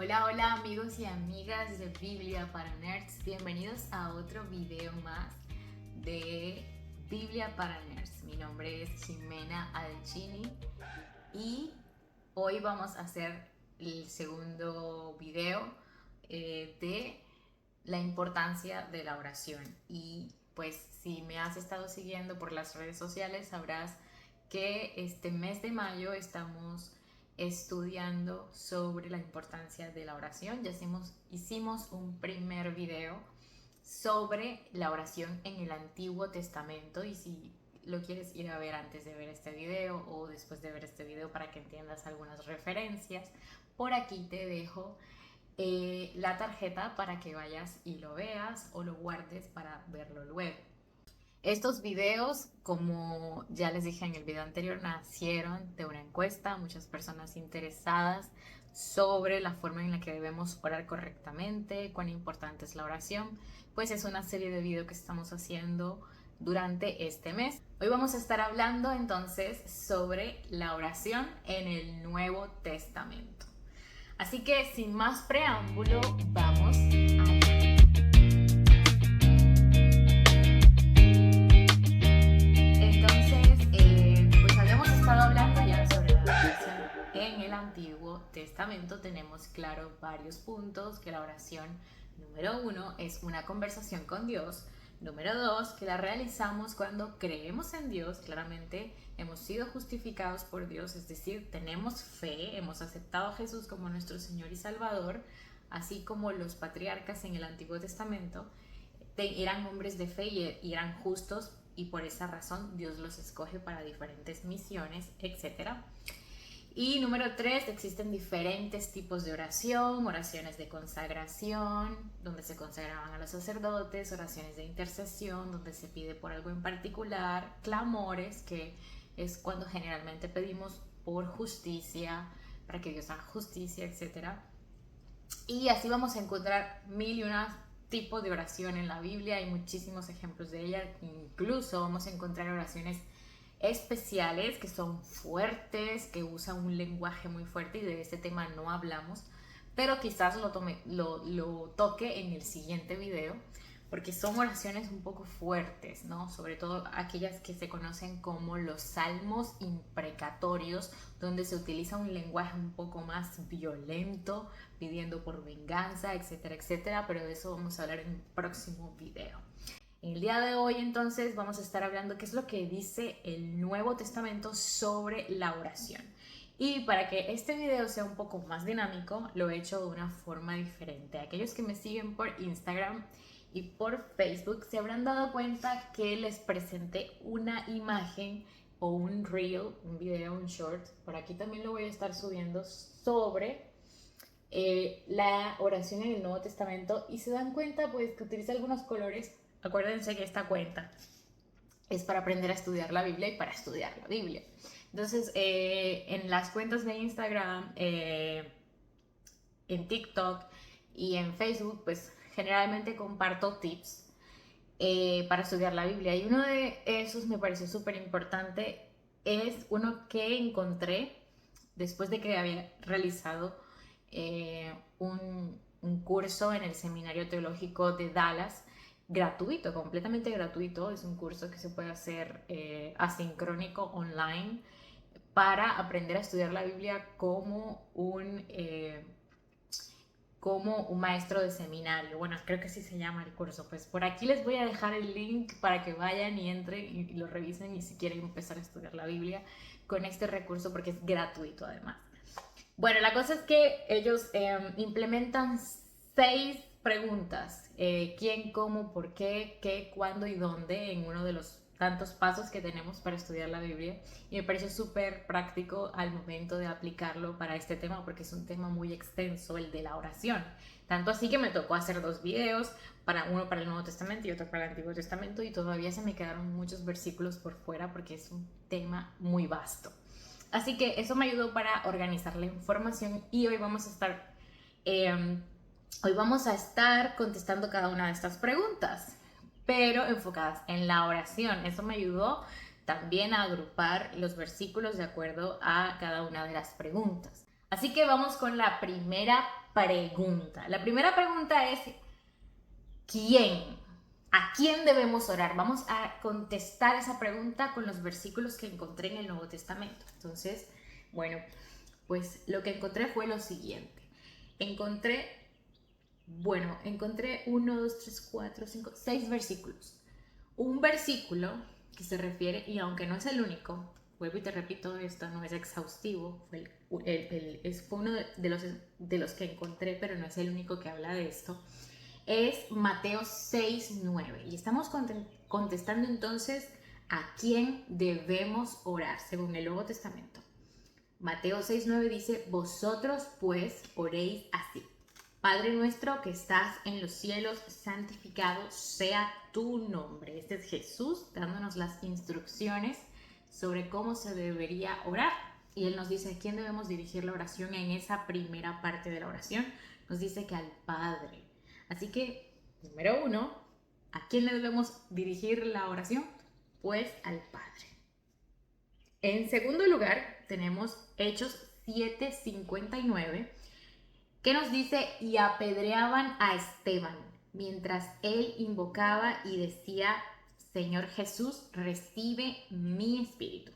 Hola, hola amigos y amigas de Biblia para Nerds, bienvenidos a otro video más de Biblia para Nerds. Mi nombre es Ximena Adechini y hoy vamos a hacer el segundo video de la importancia de la oración. Y pues si me has estado siguiendo por las redes sociales sabrás que este mes de mayo estamos estudiando sobre la importancia de la oración. Ya hicimos un primer video sobre la oración en el Antiguo Testamento, y si lo quieres ir a ver antes de ver este video o después de ver este video para que entiendas algunas referencias, por aquí te dejo la tarjeta para que vayas y lo veas o lo guardes para verlo luego. Estos videos, como ya les dije en el video anterior, nacieron de una encuesta, muchas personas interesadas sobre la forma en la que debemos orar correctamente, cuán importante es la oración. Pues es una serie de videos que estamos haciendo durante este mes. Hoy vamos a estar hablando entonces sobre la oración en el Nuevo Testamento. Así que sin más preámbulo, vamos allá. En el Antiguo Testamento tenemos claro varios puntos: que la oración, número 1, es una conversación con Dios. Número 2, que la realizamos cuando creemos en Dios. Claramente hemos sido justificados por Dios, es decir, tenemos fe, hemos aceptado a Jesús como nuestro Señor y Salvador, así como los patriarcas en el Antiguo Testamento eran hombres de fe y eran justos, y por esa razón Dios los escoge para diferentes misiones, etc. Y número 3, existen diferentes tipos de oración: oraciones de consagración, donde se consagraban a los sacerdotes; oraciones de intercesión, donde se pide por algo en particular; clamores, que es cuando generalmente pedimos por justicia, para que Dios haga justicia, etc. Y así vamos a encontrar mil y una tipos de oración en la Biblia. Hay muchísimos ejemplos de ella. Incluso vamos a encontrar oraciones especiales que son fuertes, que usan un lenguaje muy fuerte, y de este tema no hablamos, pero quizás lo toque en el siguiente video, porque son oraciones un poco fuertes, ¿no? Sobre todo aquellas que se conocen como los salmos imprecatorios, donde se utiliza un lenguaje un poco más violento, pidiendo por venganza, etcétera, etcétera, pero de eso vamos a hablar en un próximo video. En el día de hoy entonces vamos a estar hablando qué es lo que dice el Nuevo Testamento sobre la oración. Y para que este video sea un poco más dinámico, lo he hecho de una forma diferente. Aquellos que me siguen por Instagram y por Facebook se habrán dado cuenta que les presenté una imagen o un reel, un video, un short. Por aquí también lo voy a estar subiendo, sobre la oración en el Nuevo Testamento, y se dan cuenta pues que utiliza algunos colores. Acuérdense que esta cuenta es para aprender a estudiar la Biblia y para estudiar la Biblia. Entonces, en las cuentas de Instagram, en TikTok y en Facebook, pues generalmente comparto tips para estudiar la Biblia. Y uno de esos me pareció súper importante. Es uno que encontré después de que había realizado un curso en el Seminario Teológico de Dallas, gratuito, completamente gratuito. Es un curso que se puede hacer asincrónico, online, para aprender a estudiar la Biblia como un maestro de seminario. Bueno, creo que así se llama el curso. Pues por aquí les voy a dejar el link para que vayan y entren y lo revisen, y si quieren empezar a estudiar la Biblia con este recurso, porque es gratuito además. Bueno, la cosa es que ellos implementan 6 preguntas: quién, cómo, por qué, cuándo y dónde, en uno de los tantos pasos que tenemos para estudiar la Biblia. Y me pareció súper práctico al momento de aplicarlo para este tema, porque es un tema muy extenso, el de la oración. Tanto así que me tocó hacer 2 videos, uno para el Nuevo Testamento y otro para el Antiguo Testamento, y todavía se me quedaron muchos versículos por fuera porque es un tema muy vasto. Así que eso me ayudó para organizar la información, y hoy vamos a estar contestando cada una de estas preguntas, pero enfocadas en la oración. Eso me ayudó también a agrupar los versículos de acuerdo a cada una de las preguntas. Así que vamos con la primera pregunta. La primera pregunta es, ¿quién? ¿A quién debemos orar? Vamos a contestar esa pregunta con los versículos que encontré en el Nuevo Testamento. Entonces, bueno, pues lo que encontré fue lo siguiente. Encontré 1, 2, 3, 4, 5, 6 versículos. Un versículo que se refiere, y aunque no es el único, vuelvo y te repito, esto no es exhaustivo, fue uno de los que encontré, pero no es el único que habla de esto, es Mateo 6, 9. Y estamos contestando entonces a quién debemos orar según el Nuevo Testamento. Mateo 6, 9 dice, vosotros pues oréis así. Padre nuestro que estás en los cielos, santificado sea tu nombre. Este es Jesús dándonos las instrucciones sobre cómo se debería orar. Y Él nos dice a quién debemos dirigir la oración en esa primera parte de la oración. Nos dice que al Padre. Así que, número 1, ¿a quién le debemos dirigir la oración? Pues al Padre. En segundo lugar, tenemos Hechos 7:59, que nos dice, y apedreaban a Esteban, mientras él invocaba y decía, Señor Jesús, recibe mi espíritu.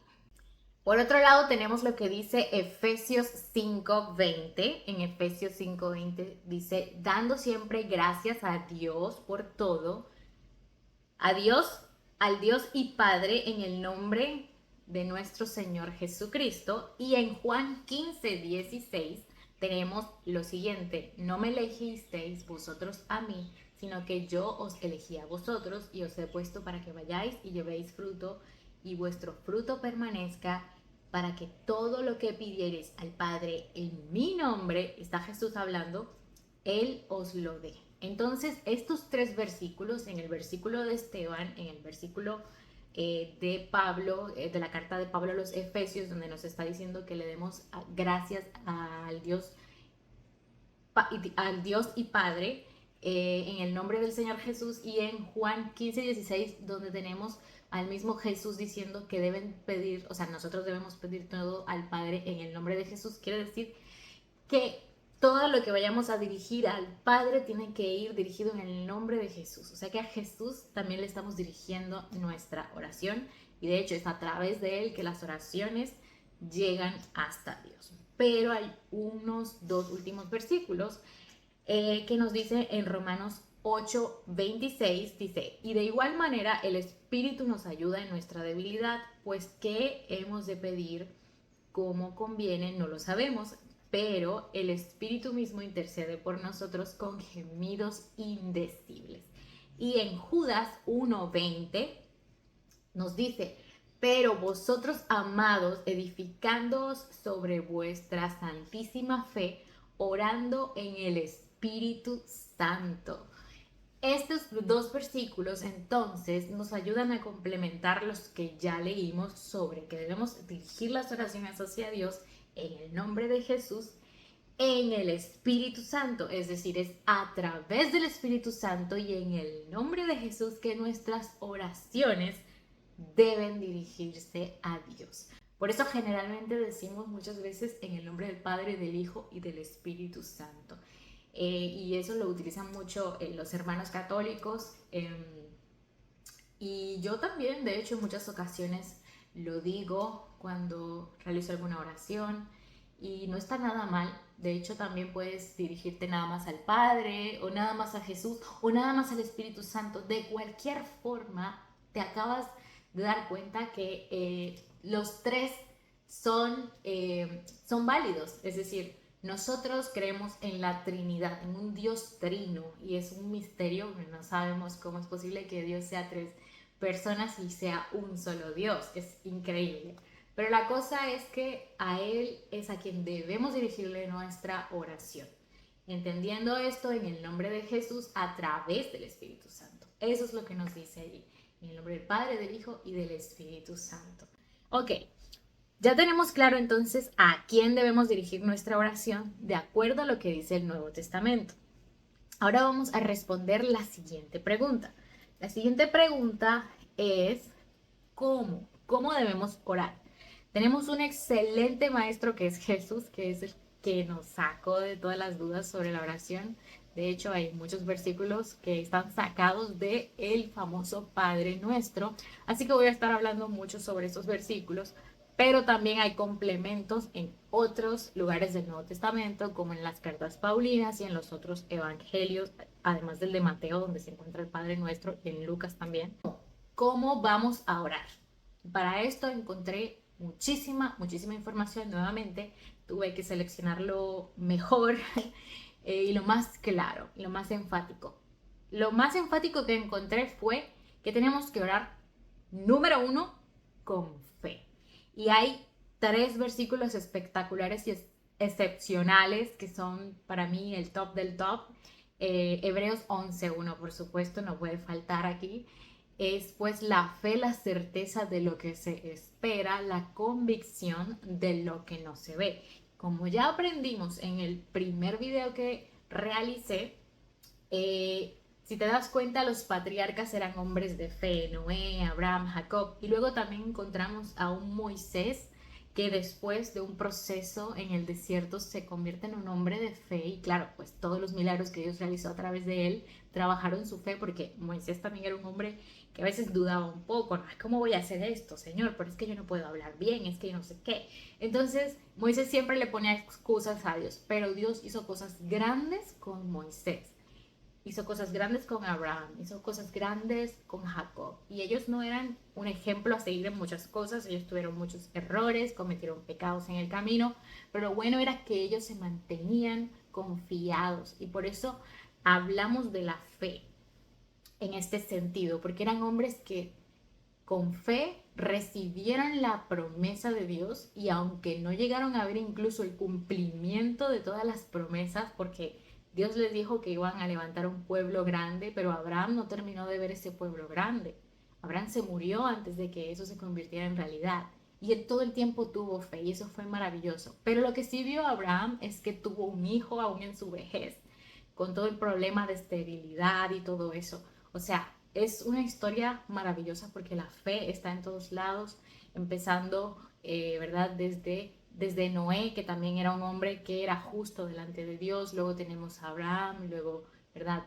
Por otro lado, tenemos lo que dice Efesios 5:20. En Efesios 5:20 dice, dando siempre gracias a Dios por todo, a Dios, al Dios y Padre en el nombre de nuestro Señor Jesucristo. Y en Juan 15:16 tenemos lo siguiente, no me elegisteis vosotros a mí, sino que yo os elegí a vosotros y os he puesto para que vayáis y llevéis fruto y vuestro fruto permanezca, para que todo lo que pidiereis al Padre en mi nombre, está Jesús hablando, Él os lo dé. Entonces, estos 3 versículos, en el versículo de Esteban, en el versículo de Pablo, de la carta de Pablo a los Efesios, donde nos está diciendo que le demos gracias al Dios y Padre, en el nombre del Señor Jesús, y en Juan 15:16, donde tenemos al mismo Jesús diciendo que deben pedir, o sea, nosotros debemos pedir todo al Padre en el nombre de Jesús. Quiere decir que todo lo que vayamos a dirigir al Padre tiene que ir dirigido en el nombre de Jesús. O sea que a Jesús también le estamos dirigiendo nuestra oración, y de hecho es a través de Él que las oraciones llegan hasta Dios. Pero hay unos 2 últimos versículos que nos dice en Romanos 8:26, dice, y de igual manera el Espíritu nos ayuda en nuestra debilidad, pues qué hemos de pedir como conviene no lo sabemos, pero el Espíritu mismo intercede por nosotros con gemidos indecibles. Y en Judas 1:20 nos dice, pero vosotros, amados, edificándoos sobre vuestra santísima fe, orando en el Espíritu Santo. Estos 2 versículos entonces nos ayudan a complementar los que ya leímos sobre que debemos dirigir las oraciones hacia Dios en el nombre de Jesús, en el Espíritu Santo, es decir, es a través del Espíritu Santo y en el nombre de Jesús que nuestras oraciones deben dirigirse a Dios. Por eso generalmente decimos muchas veces en el nombre del Padre, del Hijo y del Espíritu Santo. Y eso lo utilizan mucho los hermanos católicos, y yo también, de hecho, en muchas ocasiones lo digo cuando realizo alguna oración, y no está nada mal. De hecho, también puedes dirigirte nada más al Padre, o nada más a Jesús, o nada más al Espíritu Santo. De cualquier forma, te acabas de dar cuenta que los 3 son válidos. Es decir, nosotros creemos en la Trinidad, en un Dios trino, y es un misterio. No sabemos cómo es posible que Dios sea 3 personas y sea un solo Dios. Es increíble. Pero la cosa es que a Él es a quien debemos dirigirle nuestra oración, entendiendo esto en el nombre de Jesús a través del Espíritu Santo. Eso es lo que nos dice allí, en el nombre del Padre, del Hijo y del Espíritu Santo. Ok, ya tenemos claro entonces a quién debemos dirigir nuestra oración de acuerdo a lo que dice el Nuevo Testamento. Ahora vamos a responder la siguiente pregunta. La siguiente pregunta es, ¿cómo? ¿Cómo debemos orar? Tenemos un excelente maestro que es Jesús, que es que nos sacó de todas las dudas sobre la oración. De hecho, hay muchos versículos que están sacados de el famoso Padre Nuestro. Así que voy a estar hablando mucho sobre estos versículos, pero también hay complementos en otros lugares del Nuevo Testamento, como en las cartas paulinas y en los otros evangelios, además del de Mateo, donde se encuentra el Padre Nuestro, y en Lucas también. ¿Cómo vamos a orar? Para esto encontré muchísima información. Nuevamente tuve que seleccionar lo mejor y lo más claro, y lo más enfático. Lo más enfático que encontré fue que tenemos que orar, número uno, con fe. Y hay 3 versículos espectaculares y excepcionales que son para mí el top del top. Hebreos 11:1, por supuesto, no puede faltar aquí. Es pues la fe, la certeza de lo que se espera, la convicción de lo que no se ve. Como ya aprendimos en el primer video que realicé, si te das cuenta, los patriarcas eran hombres de fe: Noé, Abraham, Jacob, y luego también encontramos a un Moisés que después de un proceso en el desierto se convierte en un hombre de fe. Y claro, pues todos los milagros que Dios realizó a través de él trabajaron su fe, porque Moisés también era un hombre que a veces dudaba un poco, ¿no? ¿Cómo voy a hacer esto, Señor? Pero es que yo no puedo hablar bien, es que yo no sé qué. Entonces Moisés siempre le ponía excusas a Dios, pero Dios hizo cosas grandes con Moisés. Hizo cosas grandes con Abraham, hizo cosas grandes con Jacob. Y ellos no eran un ejemplo a seguir en muchas cosas, ellos tuvieron muchos errores, cometieron pecados en el camino, pero lo bueno era que ellos se mantenían confiados. Y por eso hablamos de la fe en este sentido, porque eran hombres que con fe recibieron la promesa de Dios, y aunque no llegaron a ver incluso el cumplimiento de todas las promesas, porque Dios les dijo que iban a levantar un pueblo grande, pero Abraham no terminó de ver ese pueblo grande. Abraham se murió antes de que eso se convirtiera en realidad. Y él todo el tiempo tuvo fe, y eso fue maravilloso. Pero lo que sí vio Abraham es que tuvo un hijo aún en su vejez, con todo el problema de esterilidad y todo eso. O sea, es una historia maravillosa porque la fe está en todos lados, empezando, ¿verdad? Desde Noé, que también era un hombre que era justo delante de Dios. Luego tenemos a Abraham, luego, ¿verdad?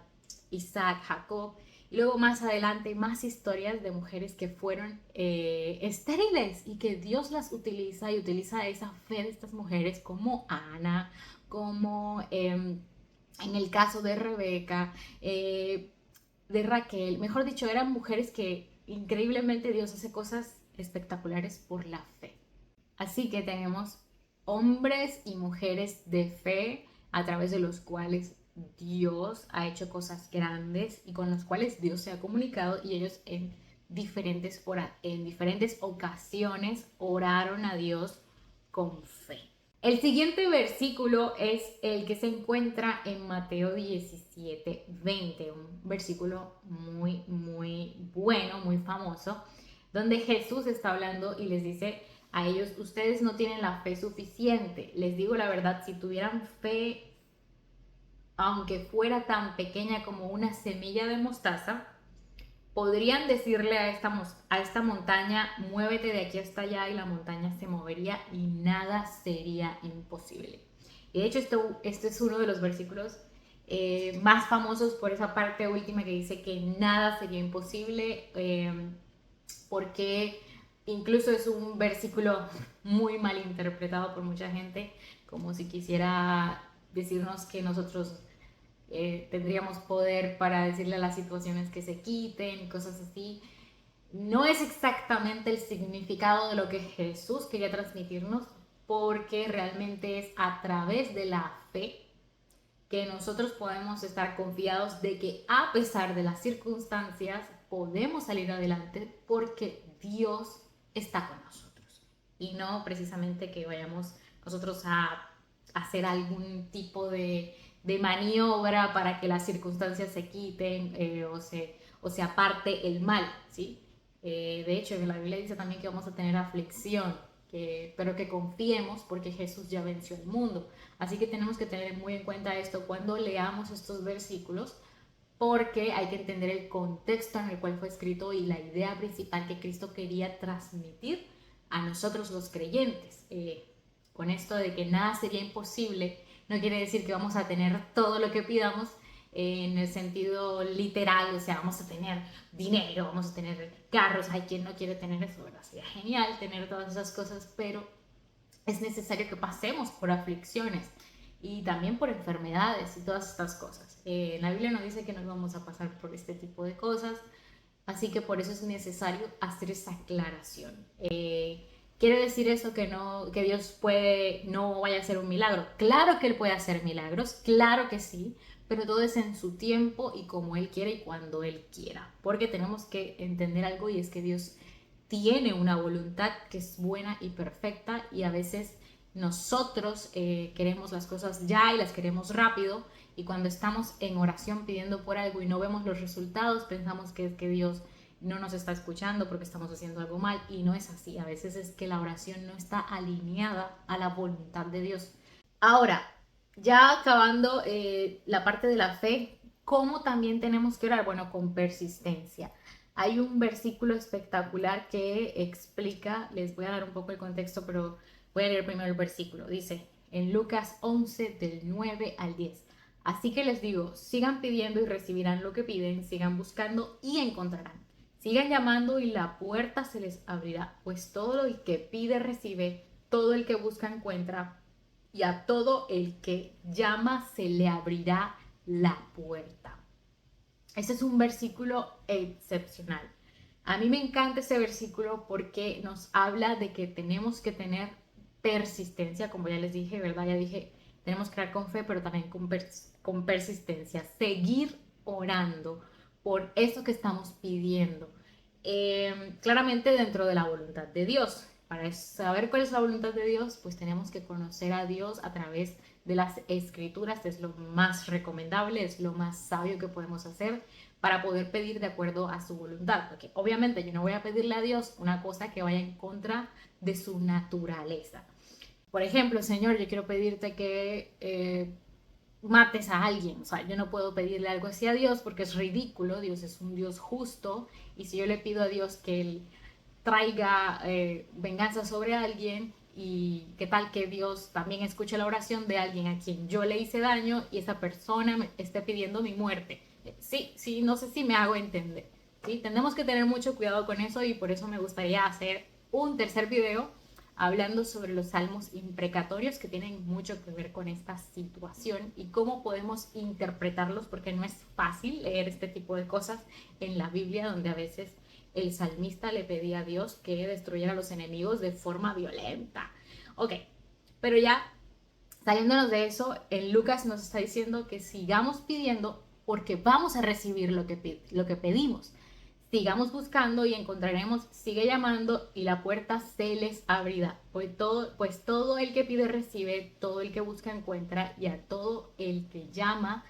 Isaac, Jacob. Y luego más adelante más historias de mujeres que fueron estériles y que Dios las utiliza, y utiliza esa fe de estas mujeres, como Ana, como en el caso de Rebeca, de Raquel. Mejor dicho, eran mujeres que increíblemente Dios hace cosas espectaculares por la fe. Así que tenemos hombres y mujeres de fe a través de los cuales Dios ha hecho cosas grandes y con los cuales Dios se ha comunicado, y ellos en diferentes ocasiones oraron a Dios con fe. El siguiente versículo es el que se encuentra en Mateo 17:20, un versículo muy bueno, muy famoso, donde Jesús está hablando y les dice a ellos: ustedes no tienen la fe suficiente. Les digo la verdad, si tuvieran fe, aunque fuera tan pequeña como una semilla de mostaza, podrían decirle a esta montaña: muévete de aquí hasta allá, y la montaña se movería y nada sería imposible. Y de hecho este es uno de los versículos más famosos por esa parte última que dice que nada sería imposible, porque incluso es un versículo muy mal interpretado por mucha gente, como si quisiera decirnos que nosotros tendríamos poder para decirle a las situaciones que se quiten, cosas así. No es exactamente el significado de lo que Jesús quería transmitirnos, porque realmente es a través de la fe que nosotros podemos estar confiados de que a pesar de las circunstancias podemos salir adelante, porque Dios está con nosotros, y no precisamente que vayamos nosotros a hacer algún tipo de maniobra para que las circunstancias se quiten, o se aparte el mal, ¿sí? De hecho, en la Biblia dice también que vamos a tener aflicción, pero que confiemos porque Jesús ya venció el mundo. Así que tenemos que tener muy en cuenta esto cuando leamos estos versículos, porque hay que entender el contexto en el cual fue escrito y la idea principal que Cristo quería transmitir a nosotros los creyentes. Con esto de que nada sería imposible, no quiere decir que vamos a tener todo lo que pidamos en el sentido literal, o sea, vamos a tener dinero, vamos a tener carros, hay quien no quiere tener eso, ¿verdad? Sería genial tener todas esas cosas, pero es necesario que pasemos por aflicciones y también por enfermedades y todas estas cosas. La Biblia nos dice que no vamos a pasar por este tipo de cosas, así que por eso es necesario hacer esa aclaración. ¿Quiere decir eso que, no, que Dios puede, no vaya a hacer un milagro? Claro que Él puede hacer milagros, claro que sí, pero todo es en su tiempo y como Él quiere y cuando Él quiera. Porque tenemos que entender algo y es que Dios tiene una voluntad que es buena y perfecta y a veces nosotros queremos las cosas ya y las queremos rápido y cuando estamos en oración pidiendo por algo y no vemos los resultados pensamos que es que Dios no nos está escuchando porque estamos haciendo algo mal y no es así. A veces es que la oración no está alineada a la voluntad de Dios. Ahora, ya acabando la parte de la fe, ¿cómo también tenemos que orar? Bueno, con persistencia. Hay un versículo espectacular que explica, les voy a dar un poco el contexto, pero voy a leer primero el versículo. Dice en Lucas 11 del 9 al 10. Así que les digo, sigan pidiendo y recibirán lo que piden, sigan buscando y encontrarán. Sigan llamando y la puerta se les abrirá, pues todo el que pide recibe, todo el que busca encuentra y a todo el que llama se le abrirá la puerta. Este es un versículo excepcional. A mí me encanta ese versículo porque nos habla de que tenemos que tener persistencia, como ya les dije, ¿verdad? Ya dije, tenemos que orar con fe, pero también con persistencia. Seguir orando por eso que estamos pidiendo. Claramente dentro de la voluntad de Dios. Para saber cuál es la voluntad de Dios, pues tenemos que conocer a Dios a través de las escrituras. Es lo más recomendable, es lo más sabio que podemos hacer para poder pedir de acuerdo a su voluntad. Porque obviamente yo no voy a pedirle a Dios una cosa que vaya en contra de su naturaleza. Por ejemplo, Señor, yo quiero pedirte que mates a alguien. O sea, yo no puedo pedirle algo así a Dios porque es ridículo. Dios es un Dios justo. Y si yo le pido a Dios que Él traiga venganza sobre alguien, y qué tal que Dios también escuche la oración de alguien a quien yo le hice daño y esa persona me esté pidiendo mi muerte. Sí, no sé si me hago entender. ¿Sí? Tenemos que tener mucho cuidado con eso y por eso me gustaría hacer un tercer video hablando sobre los salmos imprecatorios que tienen mucho que ver con esta situación y cómo podemos interpretarlos, porque no es fácil leer este tipo de cosas en la Biblia, donde a veces el salmista le pedía a Dios que destruyera a los enemigos de forma violenta. Ok, pero ya saliéndonos de eso, en Lucas nos está diciendo que sigamos pidiendo porque vamos a recibir lo que pedimos. Sigamos buscando y encontraremos, sigue llamando y la puerta se les abrirá. Pues todo el que pide recibe, todo el que busca encuentra y a todo el que llama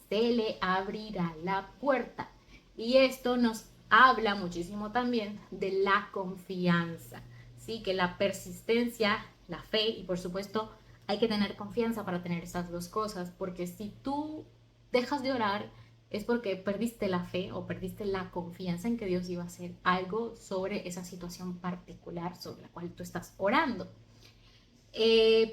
se le abrirá la puerta. Y esto nos habla muchísimo también de la confianza, ¿sí? Que la persistencia, la fe y por supuesto hay que tener confianza para tener esas dos cosas, porque si tú dejas de orar es porque perdiste la fe o perdiste la confianza en que Dios iba a hacer algo sobre esa situación particular sobre la cual tú estás orando.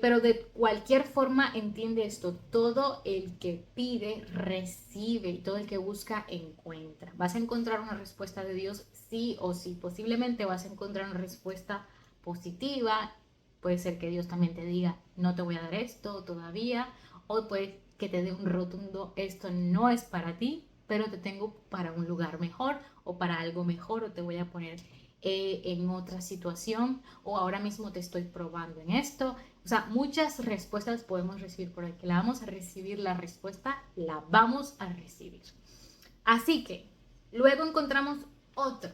Pero de cualquier forma entiende esto, todo el que pide recibe y todo el que busca encuentra. Vas a encontrar una respuesta de Dios sí o sí, posiblemente vas a encontrar una respuesta positiva, puede ser que Dios también te diga no te voy a dar esto todavía, o puede que te dé un rotundo esto no es para ti, pero te tengo para un lugar mejor o para algo mejor o te voy a poner en otra situación o ahora mismo te estoy probando en esto. O sea, muchas respuestas podemos recibir por el que la vamos a recibir, la respuesta la vamos a recibir. Así que luego encontramos otro.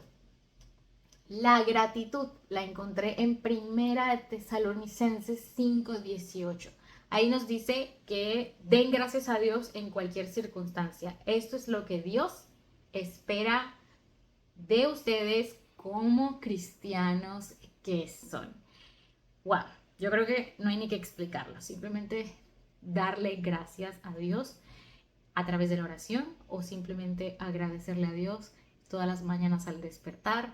La gratitud la encontré en Primera de Tesalonicenses 5:18. Ahí nos dice que den gracias a Dios en cualquier circunstancia. Esto es lo que Dios espera de ustedes como cristianos que son. Wow, yo creo que no hay ni que explicarlo, simplemente darle gracias a Dios a través de la oración o simplemente agradecerle a Dios todas las mañanas al despertar,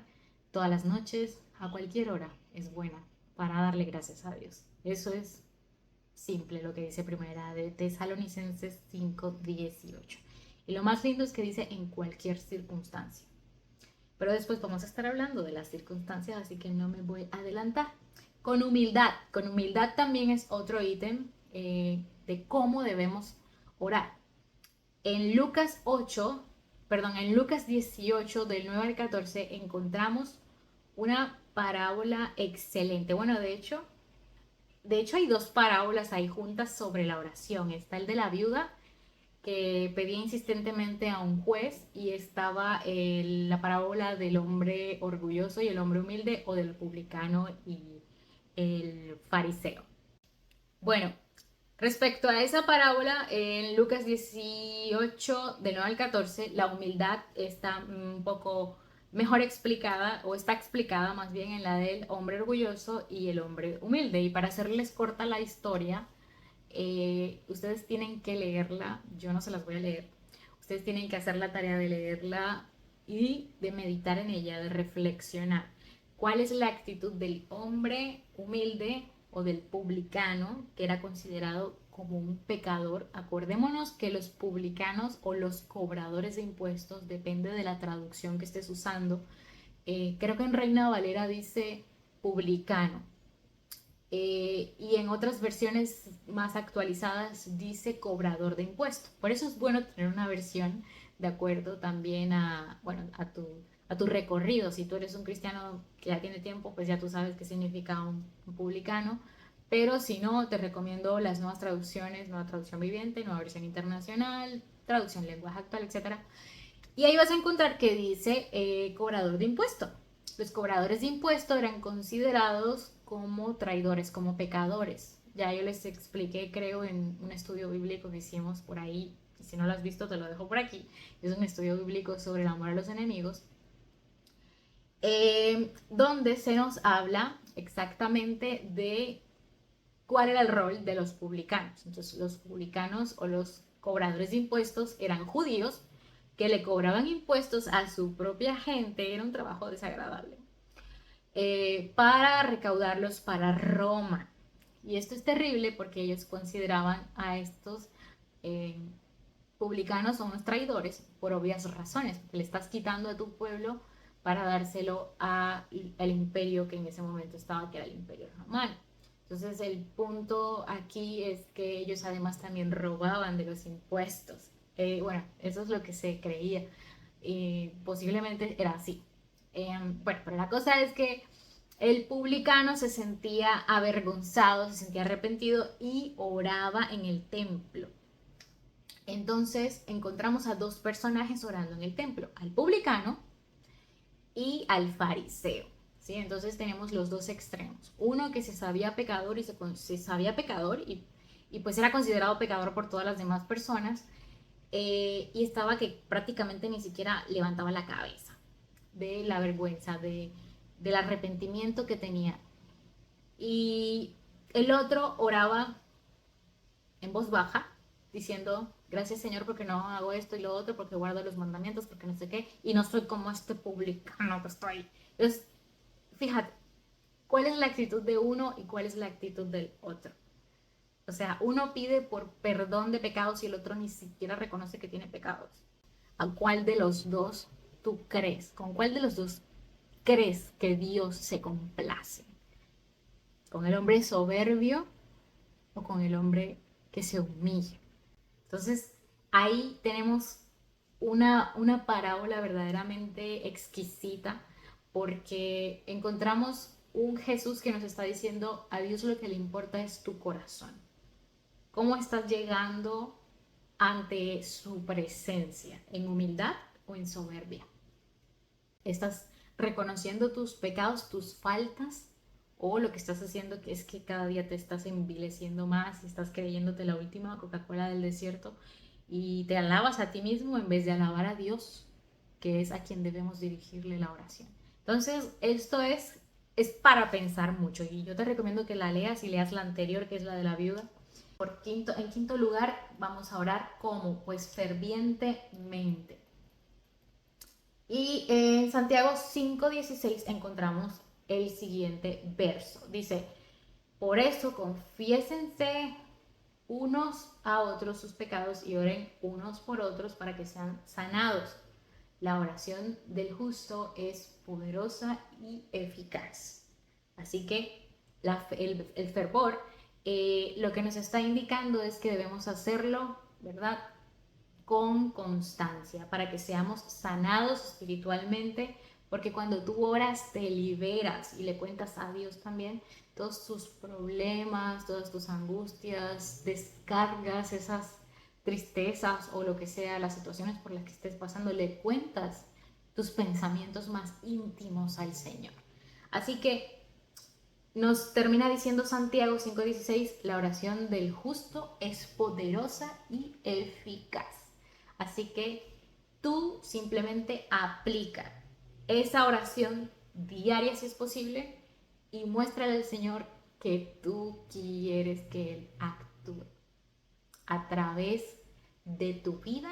todas las noches, a cualquier hora es buena para darle gracias a Dios. Eso es simple lo que dice Primera de Tesalonicenses 5:18. Y lo más lindo es que dice en cualquier circunstancia. Pero después vamos a estar hablando de las circunstancias, así que no me voy a adelantar. Con humildad también es otro ítem de cómo debemos orar. En Lucas 8, perdón, en Lucas 18 del 9 al 14 encontramos una parábola excelente. Bueno, de hecho hay dos parábolas ahí juntas sobre la oración. Está el de la viuda que pedía insistentemente a un juez y estaba la parábola del hombre orgulloso y el hombre humilde o del publicano y el fariseo. Bueno, respecto a esa parábola, en Lucas 18, del 9 al 14, la humildad está un poco mejor explicada, o está explicada más bien en la del hombre orgulloso y el hombre humilde. Y para hacerles corta la historia, ustedes tienen que leerla, yo no se las voy a leer, ustedes tienen que hacer la tarea de leerla y de meditar en ella, de reflexionar. ¿Cuál es la actitud del hombre humilde o del publicano, que era considerado como un pecador? Acordémonos que los publicanos o los cobradores de impuestos, depende de la traducción que estés usando, creo que en Reina Valera dice publicano, y en otras versiones más actualizadas dice cobrador de impuestos. Por eso es bueno tener una versión de acuerdo también a, bueno, a tu recorrido. Si tú eres un cristiano que ya tiene tiempo, pues ya tú sabes qué significa un publicano. Pero si no, te recomiendo las nuevas traducciones, nueva traducción viviente, nueva versión internacional, traducción lenguaje actual, etc. Y ahí vas a encontrar que dice cobrador de impuestos. Los cobradores de impuestos eran considerados como traidores, como pecadores. Ya yo les expliqué, creo, en un estudio bíblico que hicimos por ahí. Y si no lo has visto, te lo dejo por aquí. Es un estudio bíblico sobre el amor a los enemigos, donde se nos habla exactamente de cuál era el rol de los publicanos. Entonces, los publicanos o los cobradores de impuestos eran judíos que le cobraban impuestos a su propia gente. Era un trabajo desagradable, para recaudarlos para Roma. Y esto es terrible porque ellos consideraban a estos eh, publicanos como unos traidores por obvias razones, porque le estás quitando a tu pueblo para dárselo al imperio que en ese momento estaba, que era el imperio romano. Entonces el punto aquí es que ellos además también robaban de los impuestos. Bueno, eso es lo que se creía. Posiblemente era así. Bueno, pero la cosa es que el publicano se sentía avergonzado, se sentía arrepentido y oraba en el templo. Entonces encontramos a dos personajes orando en el templo, al publicano y al fariseo. ¿Sí? Entonces tenemos los dos extremos. Uno que se sabía pecador y se sabía pecador y pues era considerado pecador por todas las demás personas, y estaba que prácticamente ni siquiera levantaba la cabeza de la vergüenza, del arrepentimiento que tenía. Y el otro oraba en voz baja, diciendo, gracias Señor porque no hago esto y lo otro, porque guardo los mandamientos, porque no sé qué, y no soy como este publicano que estoy. Entonces, fíjate, ¿cuál es la actitud de uno y cuál es la actitud del otro? O sea, uno pide por perdón de pecados y el otro ni siquiera reconoce que tiene pecados. ¿A cuál de los dos tú crees? ¿Con cuál de los dos crees que Dios se complace? ¿Con el hombre soberbio o con el hombre que se humilla? Entonces, ahí tenemos una parábola verdaderamente exquisita, porque encontramos un Jesús que nos está diciendo, a Dios lo que le importa es tu corazón. ¿Cómo estás llegando ante su presencia? ¿En humildad o en soberbia? ¿Estás reconociendo tus pecados, tus faltas? ¿O lo que estás haciendo es que cada día te estás envileciendo más y estás creyéndote la última Coca-Cola del desierto y te alabas a ti mismo en vez de alabar a Dios, que es a quien debemos dirigirle la oración? Entonces, esto es para pensar mucho y yo te recomiendo que la leas y leas la anterior, que es la de la viuda. En quinto lugar, vamos a orar como, pues fervientemente. Y en Santiago 5:16 encontramos el siguiente verso. Dice, Por eso confiésense unos a otros sus pecados y oren unos por otros para que sean sanados. La oración del justo es poderosa y eficaz. Así que el fervor lo que nos está indicando es que debemos hacerlo, ¿verdad? Con constancia para que seamos sanados espiritualmente, porque cuando tú oras te liberas y le cuentas a Dios también todos tus problemas, todas tus angustias, descargas esas tristezas o lo que sea, las situaciones por las que estés pasando, le cuentas tus pensamientos más íntimos al Señor. Así que nos termina diciendo Santiago 5:16, la oración del justo es poderosa y eficaz. Así que tú simplemente aplica esa oración diaria si es posible y muéstrale al Señor que tú quieres que Él actúe a través de tu vida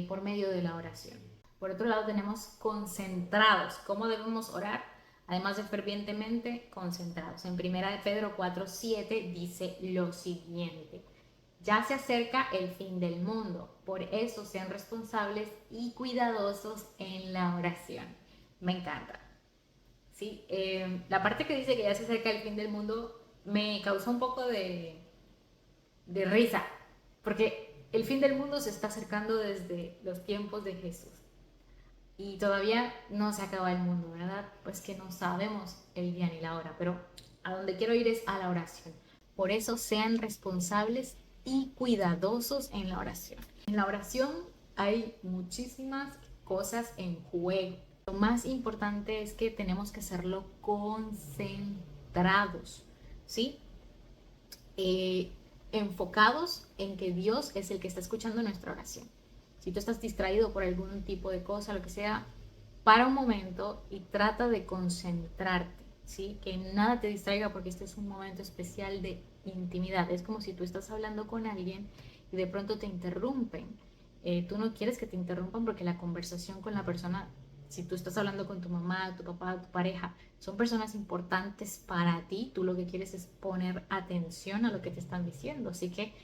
por medio de la oración. Por otro lado tenemos concentrados. ¿Cómo debemos orar? Además de fervientemente, concentrados. En 1 de Pedro 4:7 dice lo siguiente: ya se acerca el fin del mundo, por eso sean responsables y cuidadosos en la oración. Me encanta. ¿Sí? La parte que dice que ya se acerca el fin del mundo me causó un poco de risa, porque el fin del mundo se está acercando desde los tiempos de Jesús y todavía no se acaba el mundo, ¿verdad? Pues que no sabemos el día ni la hora, pero a donde quiero ir es a la oración. Por eso sean responsables y cuidadosos en la oración. En la oración hay muchísimas cosas en juego. Lo más importante es que tenemos que hacerlo concentrados, ¿sí? Eh, Enfocados en que Dios es el que está escuchando nuestra oración. Si tú estás distraído por algún tipo de cosa, lo que sea, para un momento y trata de concentrarte, ¿sí? Que nada te distraiga porque este es un momento especial de intimidad. Es como si tú estás hablando con alguien y de pronto te interrumpen. Tú no quieres que te interrumpan porque la conversación con la persona, si tú estás hablando con tu mamá, tu papá, tu pareja, son personas importantes para ti, tú lo que quieres es poner atención a lo que te están diciendo. Así que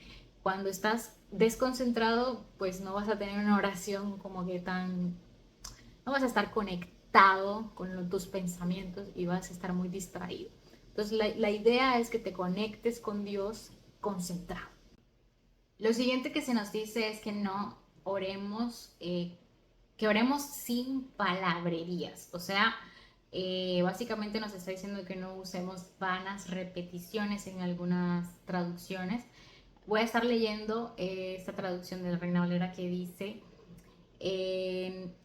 cuando estás desconcentrado, pues no vas a tener una oración como que no vas a estar conectado con tus pensamientos y vas a estar muy distraído. Entonces la idea es que te conectes con Dios concentrado. Lo siguiente que se nos dice es que no oremos, que oremos sin palabrerías. O sea, básicamente nos está diciendo que no usemos vanas repeticiones en algunas traducciones. Voy a estar leyendo esta traducción de la Reina Valera que dice en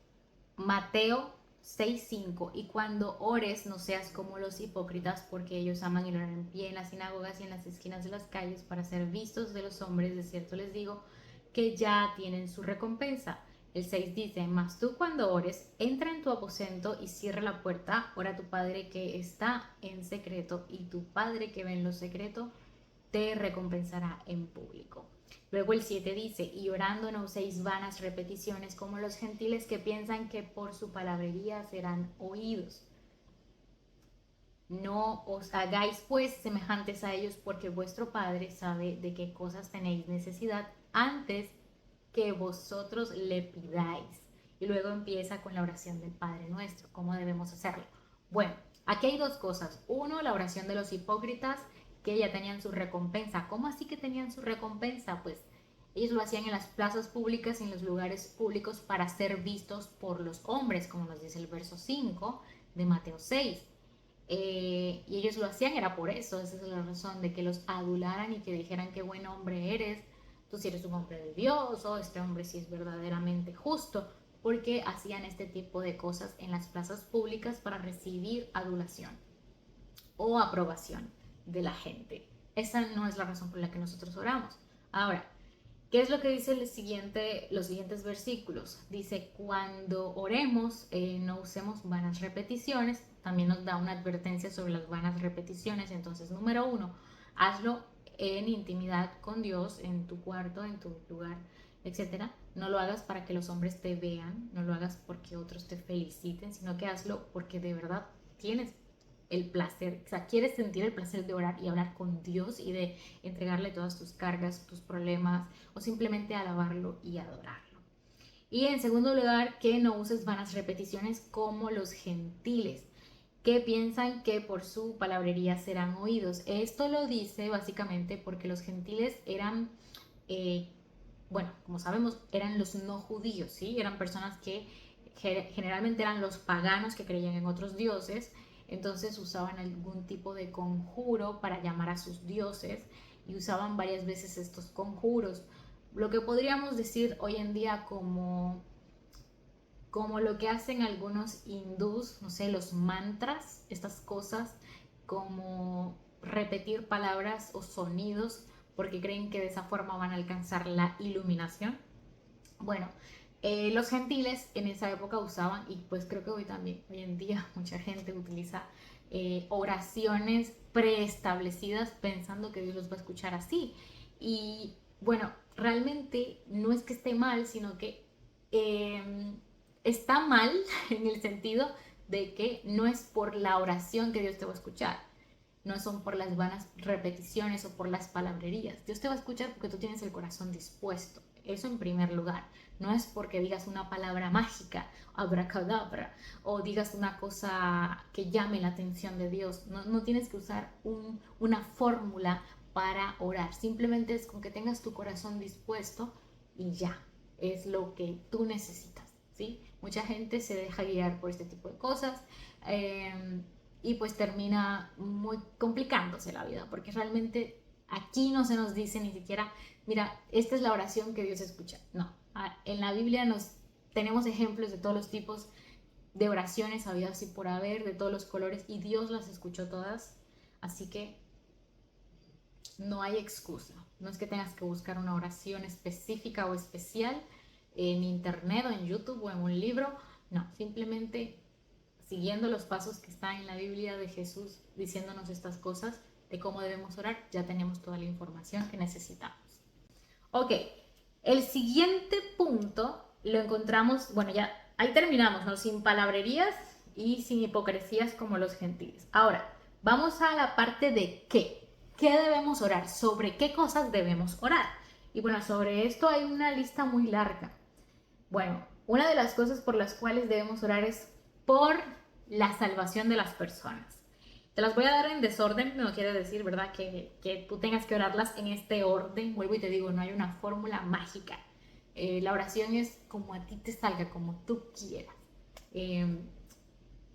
Mateo 6:5, y cuando ores no seas como los hipócritas, porque ellos aman el orar en pie en las sinagogas y en las esquinas de las calles para ser vistos de los hombres. De cierto les digo que ya tienen su recompensa. El 6 dice: mas tú cuando ores, entra en tu aposento y cierra la puerta, ora a tu Padre que está en secreto, y tu Padre que ve en lo secreto te recompensará en público. Luego el 7 dice: y orando no uséis vanas repeticiones como los gentiles que piensan que por su palabrería serán oídos. No os hagáis pues semejantes a ellos, porque vuestro Padre sabe de qué cosas tenéis necesidad antes que vosotros le pidáis. Y luego empieza con la oración del Padre Nuestro. ¿Cómo debemos hacerlo? Bueno, aquí hay dos cosas. Uno, la oración de los hipócritas, que ya tenían su recompensa. ¿Cómo así que tenían su recompensa? Pues ellos lo hacían en las plazas públicas y en los lugares públicos para ser vistos por los hombres, como nos dice el verso 5 de Mateo 6. Y ellos lo hacían, era por eso, esa es la razón de que los adularan y que dijeran qué buen hombre eres, tú si eres un hombre de Dios, o este hombre sí es verdaderamente justo, porque hacían este tipo de cosas en las plazas públicas para recibir adulación o aprobación de la gente. Esa no es la razón por la que nosotros oramos. Ahora, ¿qué es lo que dice los siguientes versículos? Dice: cuando oremos, no usemos vanas repeticiones. También nos da una advertencia sobre las vanas repeticiones. Entonces, número uno, hazlo en intimidad con Dios, en tu cuarto, en tu lugar, etcétera. No lo hagas para que los hombres te vean, no lo hagas porque otros te feliciten, sino que hazlo porque de verdad tienes el placer, o sea, quieres sentir el placer de orar y hablar con Dios y de entregarle todas tus cargas, tus problemas, o simplemente alabarlo y adorarlo. Y en segundo lugar, que no uses vanas repeticiones como los gentiles, que piensan que por su palabrería serán oídos. Esto lo dice básicamente porque los gentiles eran, eh, bueno, como sabemos, eran los no judíos, ¿sí? Eran personas que generalmente eran los paganos que creían en otros dioses, entonces usaban algún tipo de conjuro para llamar a sus dioses y usaban varias veces estos conjuros. Lo que podríamos decir hoy en día como lo que hacen algunos hindús, no sé, los mantras, estas cosas, como repetir palabras o sonidos porque creen que de esa forma van a alcanzar la iluminación. Bueno, los gentiles en esa época usaban, y pues creo que hoy también, hoy en día mucha gente utiliza oraciones preestablecidas pensando que Dios los va a escuchar así. Y bueno, realmente no es que esté mal, sino que está mal en el sentido de que no es por la oración que Dios te va a escuchar, no son por las vanas repeticiones o por las palabrerías. Dios te va a escuchar porque tú tienes el corazón dispuesto. Eso en primer lugar. No es porque digas una palabra mágica, abracadabra, o digas una cosa que llame la atención de Dios. No tienes que usar una fórmula para orar. Simplemente es con que tengas tu corazón dispuesto y ya. Es lo que tú necesitas, ¿sí? Mucha gente se deja guiar por este tipo de cosas. Y pues termina muy complicándose la vida, porque realmente aquí no se nos dice ni siquiera, mira, esta es la oración que Dios escucha. No, en la Biblia tenemos ejemplos de todos los tipos de oraciones habidas y por haber, de todos los colores, y Dios las escuchó todas, así que no hay excusa. No es que tengas que buscar una oración específica o especial en internet o en YouTube o en un libro, no, simplemente siguiendo los pasos que están en la Biblia de Jesús diciéndonos estas cosas de cómo debemos orar, ya tenemos toda la información que necesitamos. Ok, el siguiente punto lo encontramos, bueno, ya ahí terminamos, ¿no? Sin palabrerías y sin hipocresías como los gentiles. Ahora, vamos a la parte de qué. ¿Qué debemos orar? ¿Sobre qué cosas debemos orar? Y bueno, sobre esto hay una lista muy larga. Bueno, una de las cosas por las cuales debemos orar es por la salvación de las personas. Te las voy a dar en desorden, no quiere decir, ¿verdad? Que tú tengas que orarlas en este orden. Vuelvo y te digo, no hay una fórmula mágica. La oración es como a ti te salga, como tú quieras.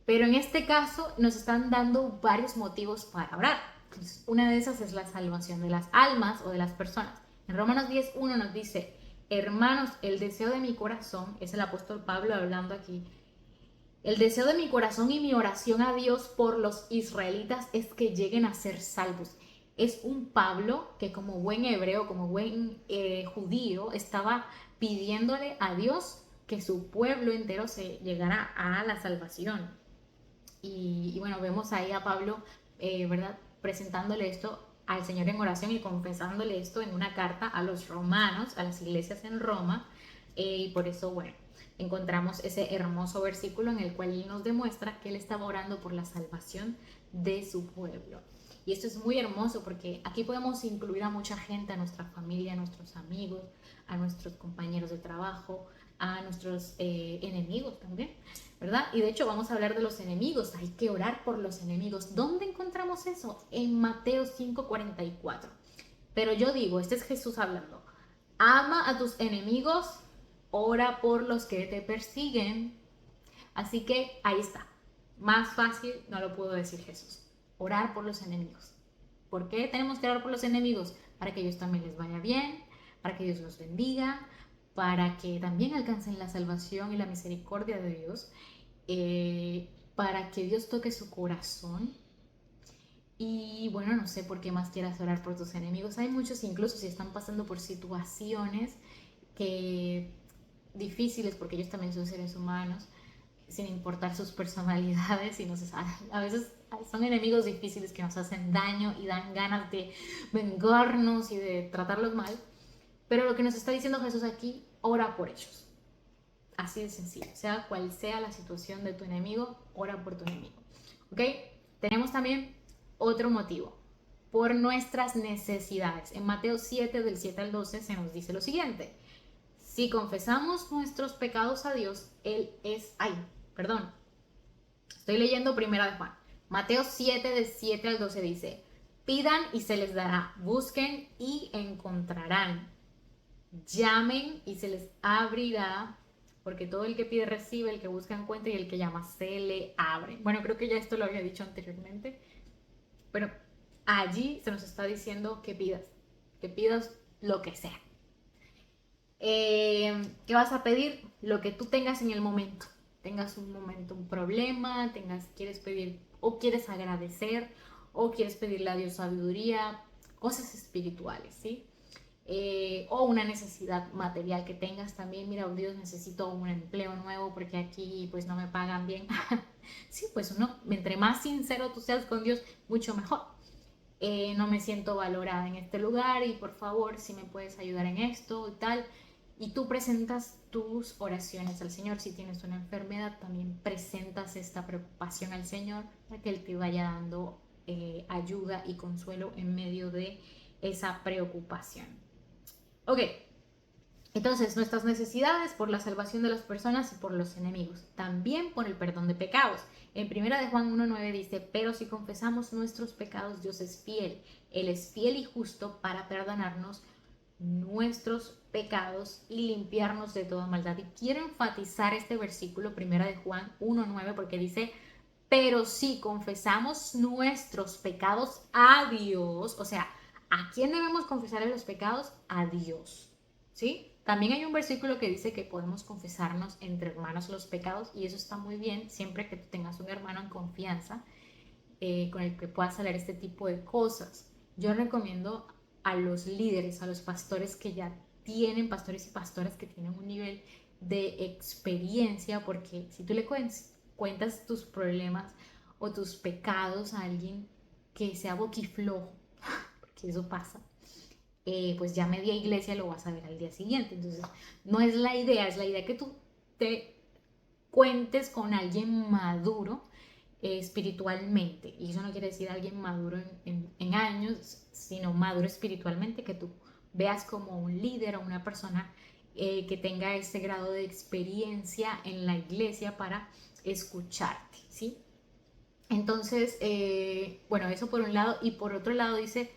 Pero en este caso nos están dando varios motivos para orar. Entonces, una de esas es la salvación de las almas o de las personas. En Romanos 10:1 nos dice, hermanos, el deseo de mi corazón, es el apóstol Pablo hablando aquí, el deseo de mi corazón y mi oración a Dios por los israelitas es que lleguen a ser salvos. Es un Pablo que como buen hebreo, como buen judío, estaba pidiéndole a Dios que su pueblo entero se llegara a la salvación. Y bueno, vemos ahí a Pablo, ¿verdad? Presentándole esto al Señor en oración y confesándole esto en una carta a los romanos, a las iglesias en Roma. Y por eso, bueno, encontramos ese hermoso versículo en el cual él nos demuestra que él estaba orando por la salvación de su pueblo. Y esto es muy hermoso porque aquí podemos incluir a mucha gente, a nuestra familia, a nuestros amigos, a nuestros compañeros de trabajo, a nuestros enemigos también, ¿verdad? Y de hecho vamos a hablar de los enemigos, hay que orar por los enemigos. ¿Dónde encontramos eso? En Mateo 5:44. Pero yo digo, este es Jesús hablando, ama a tus enemigos, ora por los que te persiguen. Así que ahí está, más fácil no lo pudo decir Jesús, orar por los enemigos. ¿Por qué tenemos que orar por los enemigos? Para que ellos también les vaya bien, para que Dios los bendiga, para que también alcancen la salvación y la misericordia de Dios, para que Dios toque su corazón. Y bueno, no sé por qué más quieras orar por tus enemigos. Hay muchos, incluso si están pasando por situaciones que difíciles, porque ellos también son seres humanos, sin importar sus personalidades, y a veces son enemigos difíciles que nos hacen daño y dan ganas de vengarnos y de tratarlos mal. Pero lo que nos está diciendo Jesús aquí, ora por ellos. Así de sencillo. Sea cual sea la situación de tu enemigo, ora por tu enemigo. ¿Ok? Tenemos también otro motivo, por nuestras necesidades. En Mateo 7, del 7 al 12, se nos dice lo siguiente: si confesamos nuestros pecados a Dios, Él es... Ay, perdón, estoy leyendo Primera de Juan. Mateo 7, del 7 al 12 dice: pidan y se les dará, busquen y encontrarán, llamen y se les abrirá, porque todo el que pide recibe, el que busca encuentra y el que llama se le abre. Bueno, creo que ya esto lo había dicho anteriormente, pero allí se nos está diciendo que pidas lo que sea. ¿Qué vas a pedir? Lo que tú tengas en el momento. Tengas un momento, un problema, quieres pedir o quieres agradecer o quieres pedirle a Dios sabiduría, cosas espirituales, ¿sí? O una necesidad material que tengas también. Mira, Dios, necesito un empleo nuevo porque aquí pues no me pagan bien. Sí, pues entre más sincero tú seas con Dios, mucho mejor. No me siento valorada en este lugar y por favor si me puedes ayudar en esto y tal. Y tú presentas tus oraciones al Señor. Si tienes una enfermedad, también presentas esta preocupación al Señor para que Él te vaya dando ayuda y consuelo en medio de esa preocupación. Ok, entonces nuestras necesidades por la salvación de las personas y por los enemigos, también por el perdón de pecados. En 1 Juan 1:9 dice: pero si confesamos nuestros pecados, Dios es fiel. Él es fiel y justo para perdonarnos nuestros pecados y limpiarnos de toda maldad. Y quiero enfatizar este versículo 1 Juan 1:9 porque dice: pero si confesamos nuestros pecados a Dios, o sea, ¿a quién debemos confesarle los pecados? A Dios, ¿sí? También hay un versículo que dice que podemos confesarnos entre hermanos los pecados, y eso está muy bien siempre que tú tengas un hermano en confianza con el que puedas hablar este tipo de cosas. Yo recomiendo a los líderes, a los pastores que ya tienen, pastores y pastoras que tienen un nivel de experiencia, porque si tú le cuentas tus problemas o tus pecados a alguien que sea boquiflojo, porque eso pasa, pues ya media iglesia lo vas a ver al día siguiente. Entonces, no es la idea, es la idea que tú te cuentes con alguien maduro espiritualmente. Y eso no quiere decir alguien maduro en años, sino maduro espiritualmente, que tú veas como un líder o una persona que tenga ese grado de experiencia en la iglesia para escucharte, ¿sí? Entonces, bueno, eso por un lado. Y por otro lado dice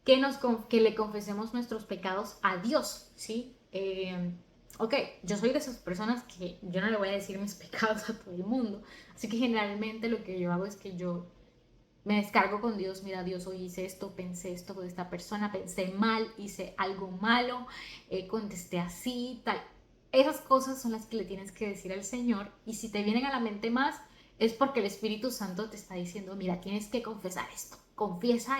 que le confesemos nuestros pecados a Dios, ¿sí? Ok, yo soy de esas personas que yo no le voy a decir mis pecados a todo el mundo, así que generalmente lo que yo hago es que yo me descargo con Dios. Mira, Dios, hoy hice esto, pensé esto de esta persona, pensé mal, hice algo malo, contesté así, tal. Esas cosas son las que le tienes que decir al Señor, y si te vienen a la mente más, es porque el Espíritu Santo te está diciendo: mira, tienes que confesar esto, confiesa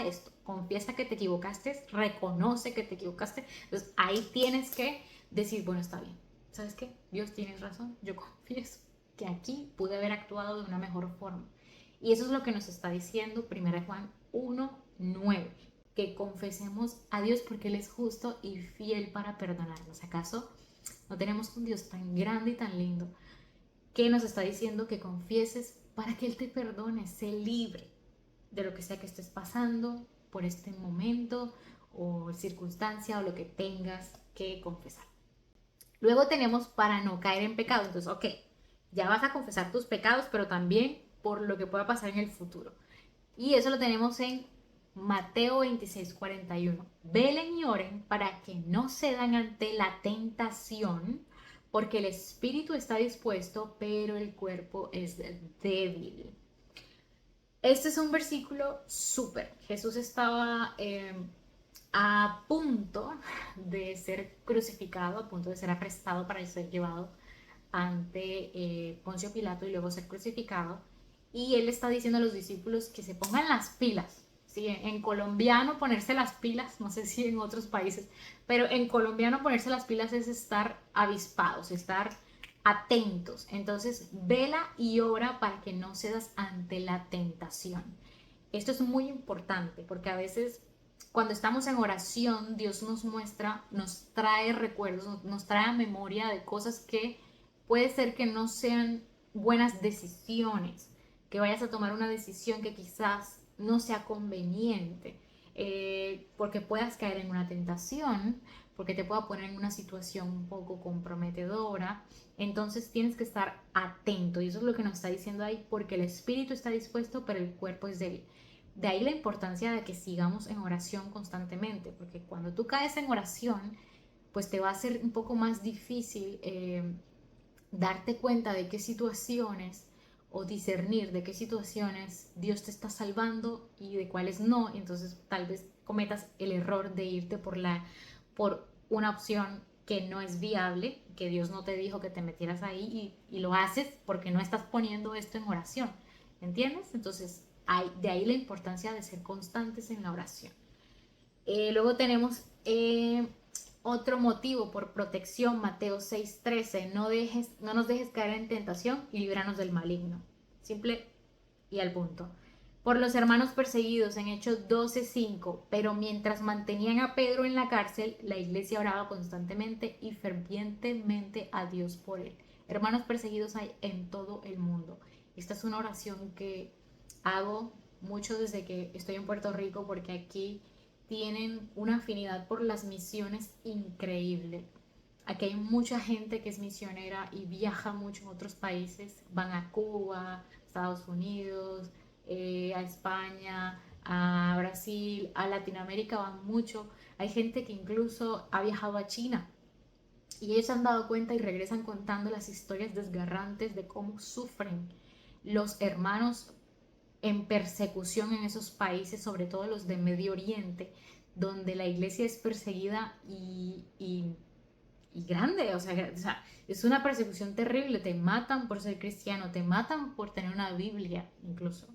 que te equivocaste, reconoce que te equivocaste. Entonces ahí tienes que decir: bueno, está bien, ¿sabes qué? Dios, tienes razón, yo confieso que aquí pude haber actuado de una mejor forma. Y eso es lo que nos está diciendo 1 Juan 1:9, que confesemos a Dios porque Él es justo y fiel para perdonarnos. ¿Acaso no tenemos un Dios tan grande y tan lindo que nos está diciendo que confieses para que Él te perdone? Sé libre de lo que sea que estés pasando por este momento o circunstancia o lo que tengas que confesar. Luego tenemos para no caer en pecado. Entonces, ok, ya vas a confesar tus pecados, pero también por lo que pueda pasar en el futuro. Y eso lo tenemos en Mateo 26:41. Velen y oren para que no cedan ante la tentación, porque el espíritu está dispuesto, pero el cuerpo es débil. Este es un versículo súper. Jesús estaba a punto de ser crucificado, a punto de ser arrestado para ser llevado ante Poncio Pilato y luego ser crucificado. Y él está diciendo a los discípulos que se pongan las pilas. ¿Sí? En colombiano ponerse las pilas, no sé si en otros países, pero en colombiano ponerse las pilas es estar avispados, estar atentos. Entonces, vela y ora para que no cedas ante la tentación. Esto es muy importante porque a veces cuando estamos en oración, Dios nos muestra, nos trae recuerdos, nos trae a memoria de cosas que puede ser que no sean buenas decisiones, que vayas a tomar una decisión que quizás no sea conveniente, porque puedas caer en una tentación, porque te pueda poner en una situación un poco comprometedora. Entonces tienes que estar atento, y eso es lo que nos está diciendo ahí, porque el espíritu está dispuesto, pero el cuerpo es débil. De ahí la importancia de que sigamos en oración constantemente, porque cuando tú caes en oración, pues te va a ser un poco más difícil darte cuenta de qué situaciones o discernir de qué situaciones Dios te está salvando y de cuáles no. Entonces tal vez cometas el error de irte por una opción que no es viable, que Dios no te dijo que te metieras ahí, y lo haces porque no estás poniendo esto en oración, ¿entiendes? Entonces de ahí la importancia de ser constantes en la oración. Luego tenemos otro motivo por protección, Mateo 6:13, no nos dejes caer en tentación y líbranos del maligno. Simple y al punto. Por los hermanos perseguidos en Hechos 12:5, pero mientras mantenían a Pedro en la cárcel, la iglesia oraba constantemente y fervientemente a Dios por él. Hermanos perseguidos hay en todo el mundo. Esta es una oración que hago mucho desde que estoy en Puerto Rico, porque aquí tienen una afinidad por las misiones increíble. Aquí hay mucha gente que es misionera y viaja mucho en otros países. Van a Cuba, Estados Unidos, a España, a Brasil, a Latinoamérica van mucho. Hay gente que incluso ha viajado a China, y ellos se han dado cuenta y regresan contando las historias desgarrantes de cómo sufren los hermanos en persecución en esos países, sobre todo los de Medio Oriente, donde la iglesia es perseguida y grande. O sea, es una persecución terrible. Te matan por ser cristiano, te matan por tener una Biblia, incluso.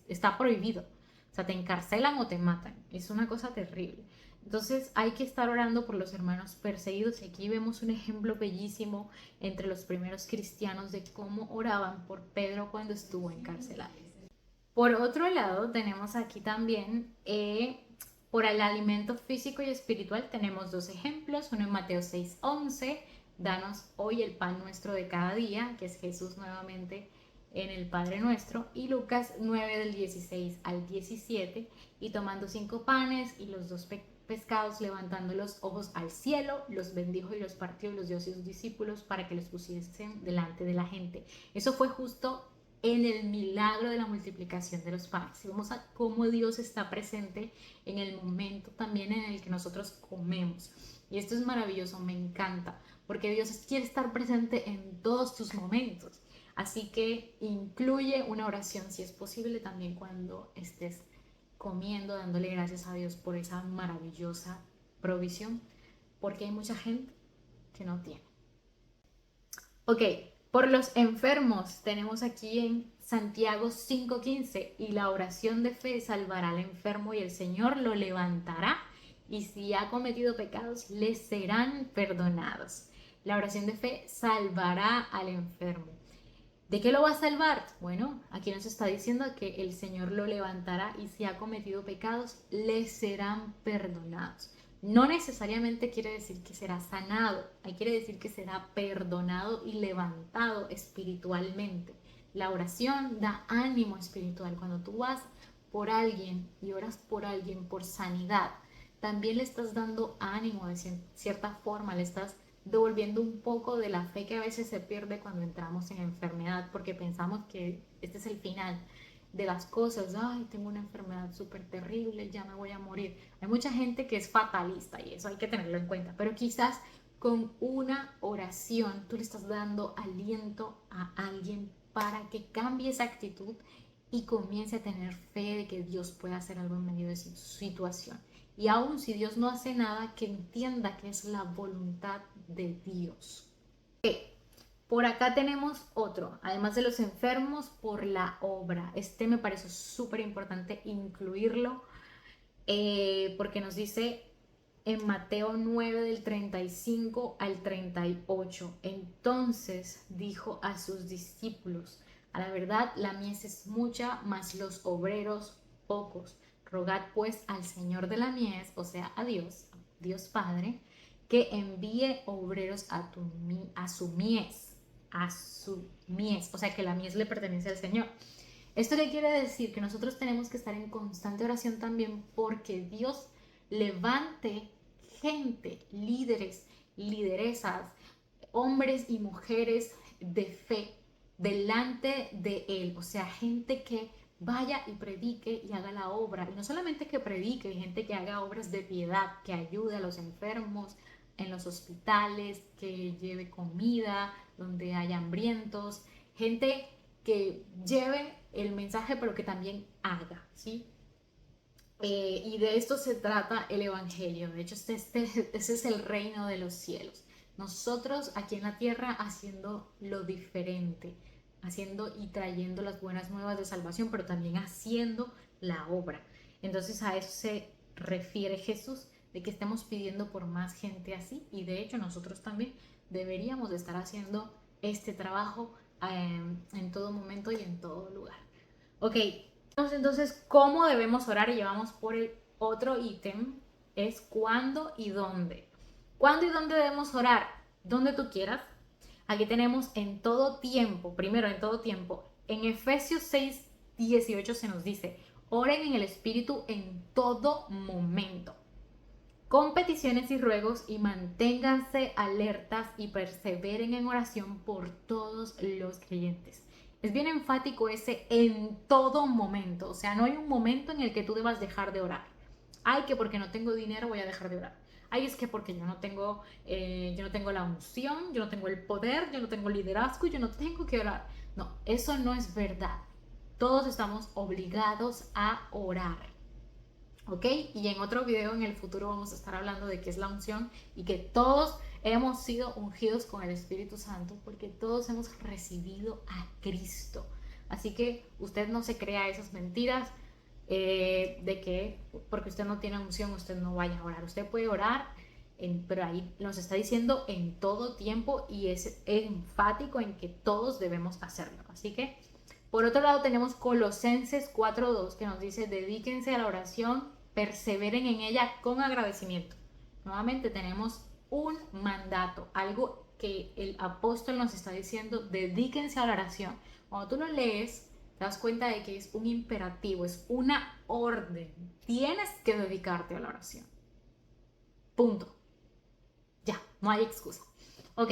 Está prohibido. O sea, te encarcelan o te matan. Es una cosa terrible. Entonces hay que estar orando por los hermanos perseguidos, y aquí vemos un ejemplo bellísimo entre los primeros cristianos de cómo oraban por Pedro cuando estuvo encarcelado. Por otro lado, tenemos aquí también, por el alimento físico y espiritual, tenemos dos ejemplos. Uno en Mateo 6:11, danos hoy el pan nuestro de cada día, que es Jesús nuevamente en el Padre Nuestro. Y Lucas 9 del 16 al 17, y tomando 5 panes y los 2 pescados, levantando los ojos al cielo, los bendijo y los partió y los dio a sus discípulos para que los pusiesen delante de la gente. Eso fue justo en el milagro de la multiplicación de los panes. Y vamos a cómo Dios está presente en el momento también en el que nosotros comemos. Y esto es maravilloso, me encanta, porque Dios quiere estar presente en todos tus momentos. Así que incluye una oración, si es posible, también cuando estés comiendo, dándole gracias a Dios por esa maravillosa provisión, porque hay mucha gente que no tiene. Ok, por los enfermos tenemos aquí en Santiago 5:15, y la oración de fe salvará al enfermo y el Señor lo levantará, y si ha cometido pecados le serán perdonados. La oración de fe salvará al enfermo. ¿De qué lo va a salvar? Bueno, aquí nos está diciendo que el Señor lo levantará, y si ha cometido pecados le serán perdonados. No necesariamente quiere decir que será sanado, ahí quiere decir que será perdonado y levantado espiritualmente. La oración da ánimo espiritual. Cuando tú vas por alguien y oras por alguien por sanidad, también le estás dando ánimo de cierta forma, le estás devolviendo un poco de la fe que a veces se pierde cuando entramos en enfermedad, porque pensamos que este es el final de las cosas. Ay, tengo una enfermedad súper terrible, ya me voy a morir. Hay mucha gente que es fatalista, y eso hay que tenerlo en cuenta, pero quizás con una oración tú le estás dando aliento a alguien para que cambie esa actitud y comience a tener fe de que Dios puede hacer algo en medio de su situación. Y aun si Dios no hace nada, que entienda que es la voluntad de Dios. Por acá tenemos otro, además de los enfermos, por la obra. Este me parece súper importante incluirlo, porque nos dice en Mateo 9 del 35 al 38. Entonces dijo a sus discípulos: a la verdad la mies es mucha, mas los obreros pocos. Rogad pues al Señor de la mies, o sea, a Dios, Dios Padre, que envíe obreros a su mies, o sea, que la mies le pertenece al Señor. ¿Esto qué quiere decir? Que nosotros tenemos que estar en constante oración también porque Dios levante gente, líderes, lideresas, hombres y mujeres de fe delante de Él. O sea, gente que vaya y predique y haga la obra. Y no solamente que predique, gente que haga obras de piedad, que ayude a los enfermos en los hospitales, que lleve comida donde haya hambrientos, gente que lleve el mensaje pero que también haga, ¿sí? Y de esto se trata el Evangelio. De hecho, ese es el reino de los cielos. Nosotros aquí en la tierra haciendo lo diferente, haciendo y trayendo las buenas nuevas de salvación, pero también haciendo la obra. Entonces a eso se refiere Jesús, de que estemos pidiendo por más gente así. Y de hecho nosotros también deberíamos de estar haciendo este trabajo en todo momento y en todo lugar. Ok, entonces, ¿cómo debemos orar? Y llevamos por el otro ítem, es cuándo y dónde. ¿Cuándo y dónde debemos orar? Donde tú quieras. Aquí tenemos en todo tiempo, primero en todo tiempo. En Efesios 6:18 se nos dice, oren en el Espíritu en todo momento, con peticiones y ruegos, y manténganse alertas y perseveren en oración por todos los creyentes. Es bien enfático ese en todo momento, o sea, no hay un momento en el que tú debas dejar de orar. Ay, que porque no tengo dinero voy a dejar de orar. Ay, es que porque yo no tengo la unción, yo no tengo el poder, yo no tengo liderazgo, yo no tengo que orar. No, eso no es verdad. Todos estamos obligados a orar. ¿Ok? Y en otro video en el futuro vamos a estar hablando de qué es la unción y que todos hemos sido ungidos con el Espíritu Santo porque todos hemos recibido a Cristo. Así que usted no se crea esas mentiras de que porque usted no tiene unción usted no vaya a orar. Usted puede orar, pero ahí nos está diciendo en todo tiempo y es enfático en que todos debemos hacerlo. Así que por otro lado tenemos Colosenses 4:2 que nos dice dedíquense a la oración, perseveren en ella con agradecimiento. Nuevamente tenemos un mandato, algo que el apóstol nos está diciendo, dedíquense a la oración. Cuando tú lo lees, te das cuenta de que es un imperativo, es una orden. Tienes que dedicarte a la oración. Punto. Ya, no hay excusa. Ok,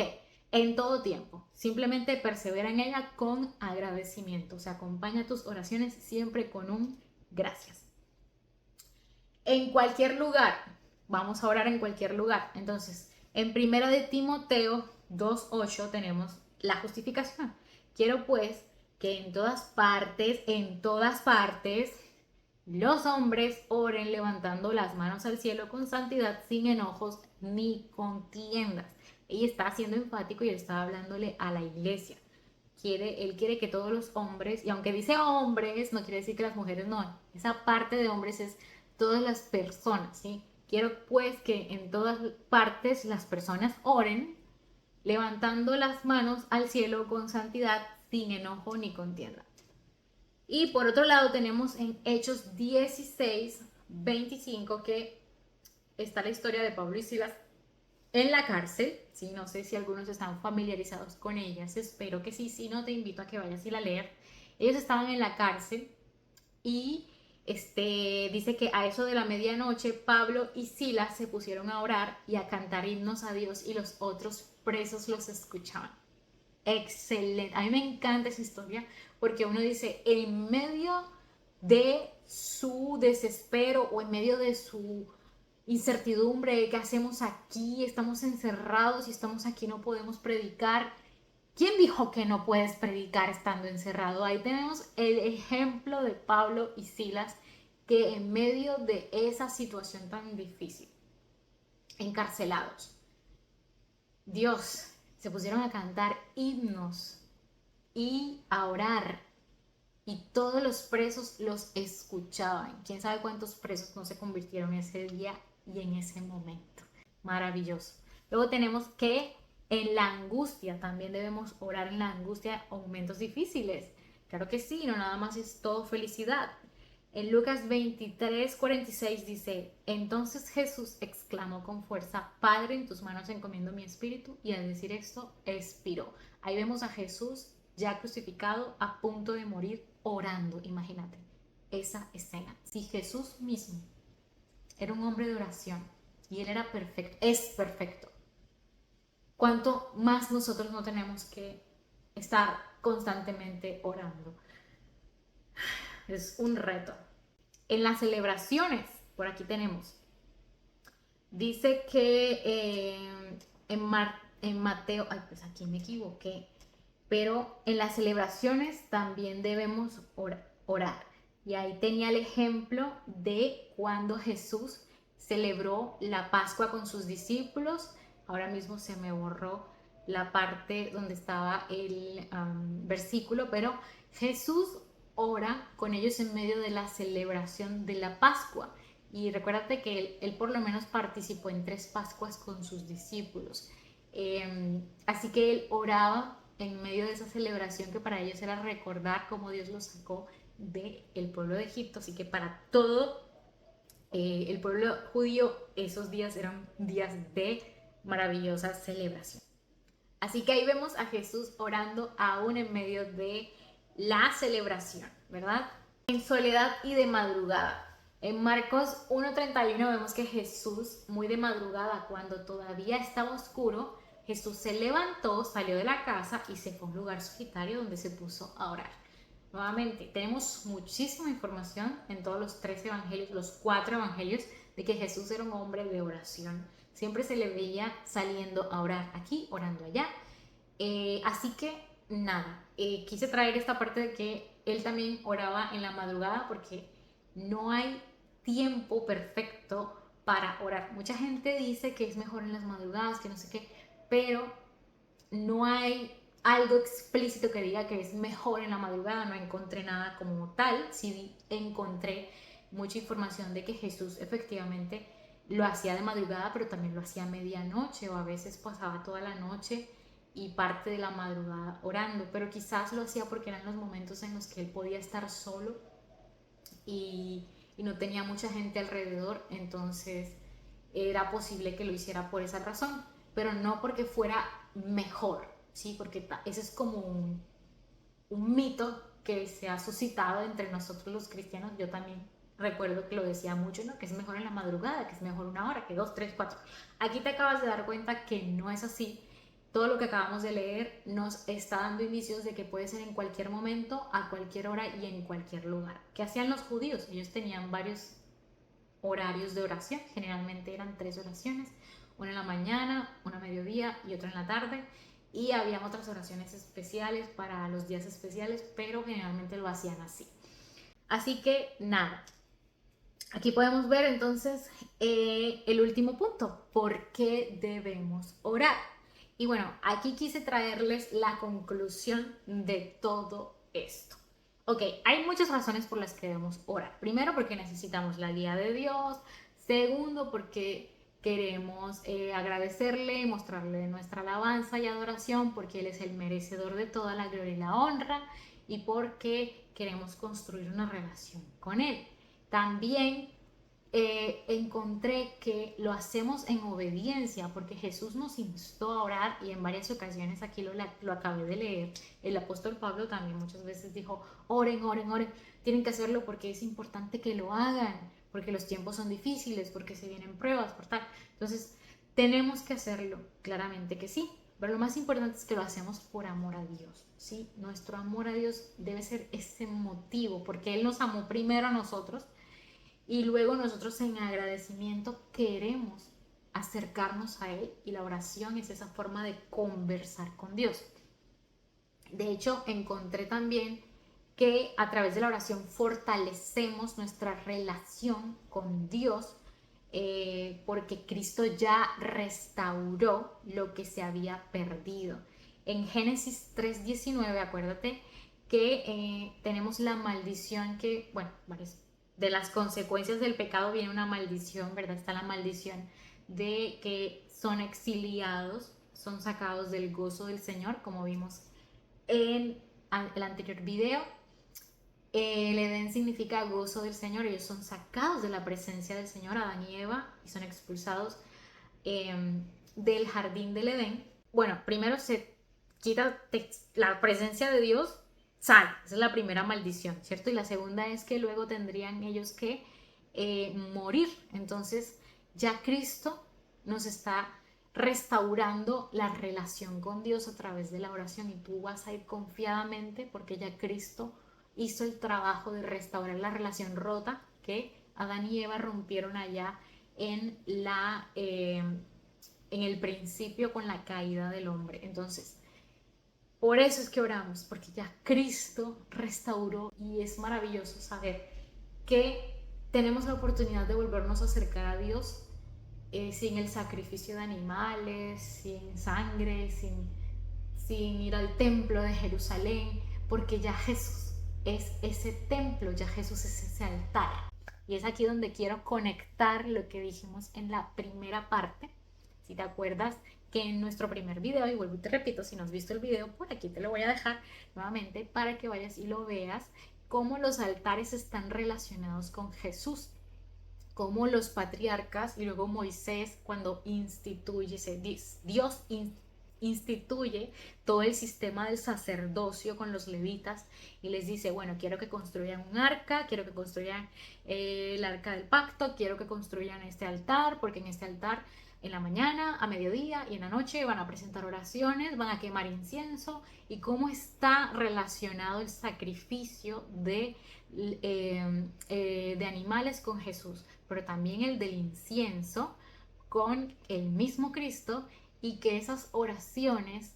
en todo tiempo. Simplemente persevera en ella con agradecimiento. O sea, acompaña tus oraciones siempre con un gracias. En cualquier lugar. Vamos a orar en cualquier lugar. Entonces, en 1 de Timoteo 2:8 tenemos la justificación. Quiero pues que en todas partes, los hombres oren levantando las manos al cielo con santidad, sin enojos ni contiendas. Ella está siendo enfático y está hablándole a la iglesia. Él quiere que todos los hombres, y aunque dice hombres, no quiere decir que las mujeres no. Esa parte de hombres es todas las personas, ¿sí? Quiero pues que en todas partes las personas oren levantando las manos al cielo con santidad, sin enojo ni contienda. Y por otro lado tenemos en Hechos 16:25 que está la historia de Pablo y Silas en la cárcel. ¿Sí? No sé si algunos están familiarizados con ellas, espero que sí, si no te invito a que vayas y la leas. Ellos estaban en la cárcel y dice que a eso de la medianoche Pablo y Silas se pusieron a orar y a cantar himnos a Dios y los otros presos los escuchaban. Excelente, a mí me encanta esa historia porque uno dice, en medio de su desespero o en medio de su incertidumbre, ¿qué hacemos aquí? Estamos encerrados y estamos aquí, no podemos predicar. ¿Quién dijo que no puedes predicar estando encerrado? Ahí tenemos el ejemplo de Pablo y Silas que en medio de esa situación tan difícil, encarcelados, Dios, se pusieron a cantar himnos y a orar y todos los presos los escuchaban. ¿Quién sabe cuántos presos no se convirtieron ese día y en ese momento? Maravilloso. Luego tenemos que en la angustia, también debemos orar en la angustia o momentos difíciles. Claro que sí, no nada más es todo felicidad. En Lucas 23:46 dice, entonces Jesús exclamó con fuerza, Padre, en tus manos encomiendo mi espíritu, y al decir esto, expiró. Ahí vemos a Jesús ya crucificado, a punto de morir, orando, imagínate esa escena. Si Jesús mismo era un hombre de oración y él era perfecto, es perfecto, ¿cuánto más nosotros no tenemos que estar constantemente orando? Es un reto. En las celebraciones, por aquí tenemos, dice que en Mateo, ay, pues aquí me equivoqué, pero en las celebraciones también debemos orar. Y ahí tenía el ejemplo de cuando Jesús celebró la Pascua con sus discípulos. Ahora mismo se me borró la parte donde estaba el versículo, pero Jesús ora con ellos en medio de la celebración de la Pascua. Y recuérdate que él por lo menos participó en 3 Pascuas con sus discípulos. Así que él oraba en medio de esa celebración que para ellos era recordar cómo Dios los sacó del pueblo de Egipto. Así que para todo el pueblo judío esos días eran días de maravillosa celebración. Así que ahí vemos a Jesús orando aún en medio de la celebración, ¿verdad? En soledad y de madrugada. En Marcos 1:31 vemos que Jesús, muy de madrugada, cuando todavía estaba oscuro, Jesús se levantó, salió de la casa y se fue a un lugar solitario donde se puso a orar. Nuevamente, tenemos muchísima información en todos los 3 evangelios, los 4 evangelios, de que Jesús era un hombre de oración. Siempre se le veía saliendo a orar aquí, orando allá. Así que nada, quise traer esta parte de que él también oraba en la madrugada porque no hay tiempo perfecto para orar. Mucha gente dice que es mejor en las madrugadas, que no sé qué, pero no hay algo explícito que diga que es mejor en la madrugada. No encontré nada como tal. Sí encontré mucha información de que Jesús efectivamente lo hacía de madrugada, pero también lo hacía a medianoche, o a veces pasaba toda la noche y parte de la madrugada orando, pero quizás lo hacía porque eran los momentos en los que él podía estar solo y no tenía mucha gente alrededor, entonces era posible que lo hiciera por esa razón, pero no porque fuera mejor, ¿sí? Porque ese es como un mito que se ha suscitado entre nosotros los cristianos. Yo también recuerdo que lo decía mucho, ¿no? Que es mejor en la madrugada, que es mejor 1 hora, que 2, 3, 4. Aquí te acabas de dar cuenta que no es así. Todo lo que acabamos de leer nos está dando indicios de que puede ser en cualquier momento, a cualquier hora y en cualquier lugar. ¿Qué hacían los judíos? Ellos tenían varios horarios de oración, generalmente eran 3 oraciones, una en la mañana, una a mediodía y otra en la tarde, y habían otras oraciones especiales para los días especiales, pero generalmente lo hacían así. Así que nada, aquí podemos ver entonces el último punto, ¿por qué debemos orar? Y bueno, aquí quise traerles la conclusión de todo esto. Ok, hay muchas razones por las que debemos orar. Primero, porque necesitamos la guía de Dios. Segundo, porque queremos agradecerle, mostrarle nuestra alabanza y adoración, porque Él es el merecedor de toda la gloria y la honra, y porque queremos construir una relación con Él. También encontré que lo hacemos en obediencia, porque Jesús nos instó a orar y en varias ocasiones, aquí lo acabé de leer, el apóstol Pablo también muchas veces dijo, oren, oren, oren, tienen que hacerlo porque es importante que lo hagan, porque los tiempos son difíciles, porque se vienen pruebas, por tal. Entonces, tenemos que hacerlo, claramente que sí, pero lo más importante es que lo hacemos por amor a Dios, ¿sí? Nuestro amor a Dios debe ser ese motivo, porque Él nos amó primero a nosotros y luego nosotros en agradecimiento queremos acercarnos a Él, y la oración es esa forma de conversar con Dios. De hecho, encontré también que a través de la oración fortalecemos nuestra relación con Dios, porque Cristo ya restauró lo que se había perdido. En Génesis 3:19, acuérdate que tenemos la maldición que, bueno, de las consecuencias del pecado viene una maldición, ¿verdad? Está la maldición de que son exiliados, son sacados del gozo del Señor, como vimos en el anterior video. El Edén significa gozo del Señor. Ellos son sacados de la presencia del Señor, Adán y Eva, y son expulsados del jardín del Edén. Bueno, primero se quita la presencia de Dios sal. Esa es la primera maldición, ¿cierto? Y la segunda es que luego tendrían ellos que morir. Entonces ya Cristo nos está restaurando la relación con Dios a través de la oración y tú vas a ir confiadamente porque ya Cristo hizo el trabajo de restaurar la relación rota que Adán y Eva rompieron allá en en el principio con la caída del hombre. Entonces, por eso es que oramos, porque ya Cristo restauró y es maravilloso saber que tenemos la oportunidad de volvernos a acercar a Dios sin el sacrificio de animales, sin sangre, sin ir al templo de Jerusalén, porque ya Jesús es ese templo, ya Jesús es ese altar. Y es aquí donde quiero conectar lo que dijimos en la primera parte. Si te acuerdas que en nuestro primer video, y vuelvo y te repito, si no has visto el video, por aquí te lo voy a dejar nuevamente para que vayas y lo veas, cómo los altares están relacionados con Jesús, cómo los patriarcas y luego Moisés cuando Dios instituye todo el sistema del sacerdocio con los levitas y les dice, bueno, quiero que construyan un arca, quiero que construyan el arca del pacto, quiero que construyan este altar, porque en este altar en la mañana, a mediodía y en la noche van a presentar oraciones, van a quemar incienso y cómo está relacionado el sacrificio de animales con Jesús, pero también el del incienso con el mismo Cristo y que esas oraciones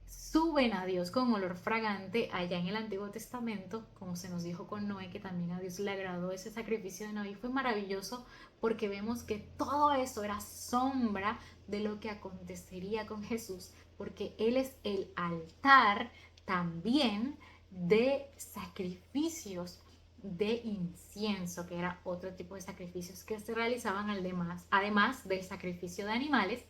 suben a Dios con olor fragante allá en el Antiguo Testamento, como se nos dijo con Noé, que también a Dios le agradó ese sacrificio de Noé. Y fue maravilloso porque vemos que todo eso era sombra de lo que acontecería con Jesús, porque Él es el altar también de sacrificios de incienso, que era otro tipo de sacrificios que se realizaban además del sacrificio de animales.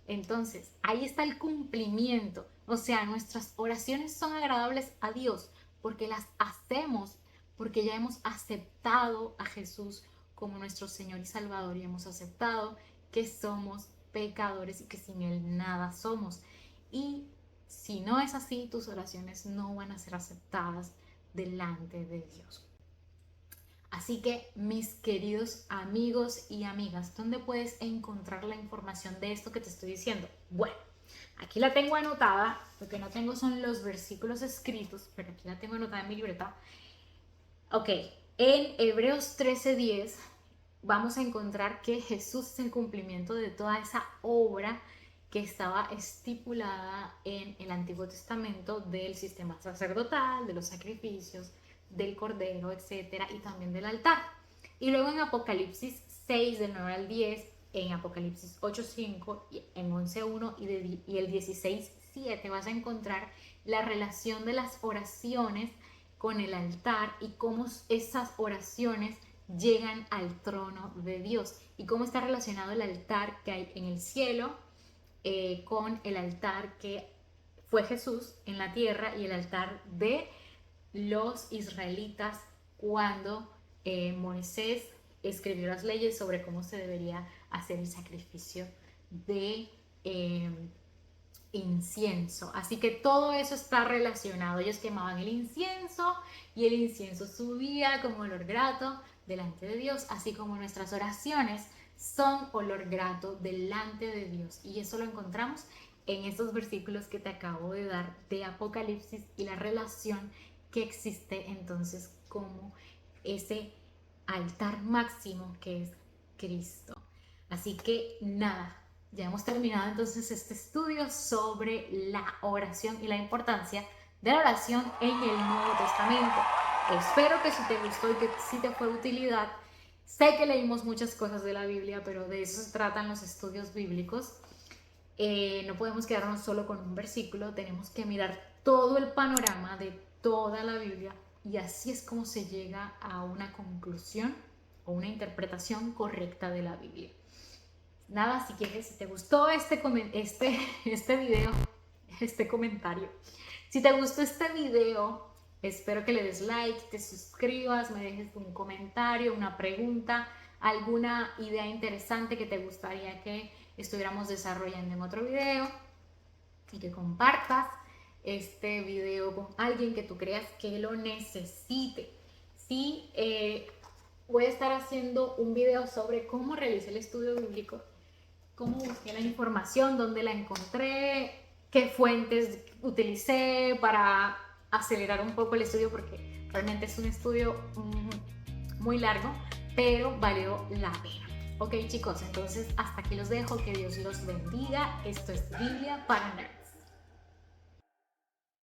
Entonces, ahí está el cumplimiento. O sea, nuestras oraciones son agradables a Dios porque las hacemos, porque ya hemos aceptado a Jesús como nuestro Señor y Salvador y hemos aceptado que somos pecadores y que sin Él nada somos. Y si no es así, tus oraciones no van a ser aceptadas delante de Dios. Así que, mis queridos amigos y amigas, ¿dónde puedes encontrar la información de esto que te estoy diciendo? Bueno, aquí la tengo anotada, lo que no tengo son los versículos escritos, pero aquí la tengo anotada en mi libreta. Ok, en Hebreos 13:10 vamos a encontrar que Jesús es el cumplimiento de toda esa obra que estaba estipulada en el Antiguo Testamento del sistema sacerdotal, de los sacrificios, del cordero, etcétera, y también del altar. Y luego en Apocalipsis 6, del 9 al 10, en Apocalipsis 8:5, en 11:1 y el 16:7 vas a encontrar la relación de las oraciones con el altar y cómo esas oraciones llegan al trono de Dios y cómo está relacionado el altar que hay en el cielo con el altar que fue Jesús en la tierra y el altar de los israelitas cuando Moisés escribió las leyes sobre cómo se debería hacer el sacrificio de incienso. Así que todo eso está relacionado. Ellos quemaban el incienso y el incienso subía como olor grato delante de Dios, así como nuestras oraciones son olor grato delante de Dios. Y eso lo encontramos en estos versículos que te acabo de dar de Apocalipsis y la relación que existe entonces como ese altar máximo que es Cristo. Así que nada, ya hemos terminado entonces este estudio sobre la oración y la importancia de la oración en el Nuevo Testamento. Espero que si te gustó y que si te fue de utilidad. Sé que leímos muchas cosas de la Biblia, pero de eso se tratan los estudios bíblicos. No podemos quedarnos solo con un versículo, tenemos que mirar todo el panorama de toda la Biblia y así es como se llega a una conclusión o una interpretación correcta de la Biblia. Nada, si quieres, si te gustó este video, este comentario, si te gustó este video, espero que le des like, te suscribas, me dejes un comentario, una pregunta, alguna idea interesante que te gustaría que estuviéramos desarrollando en otro video y que compartas este video con alguien que tú creas que lo necesite. Sí, voy a estar haciendo un video sobre cómo realicé el estudio bíblico, cómo busqué la información, dónde la encontré, qué fuentes utilicé para acelerar un poco el estudio, porque realmente es un estudio muy largo, pero valió la pena. Ok, chicos, entonces hasta aquí los dejo. Que Dios los bendiga. Esto es Biblia para Nerds.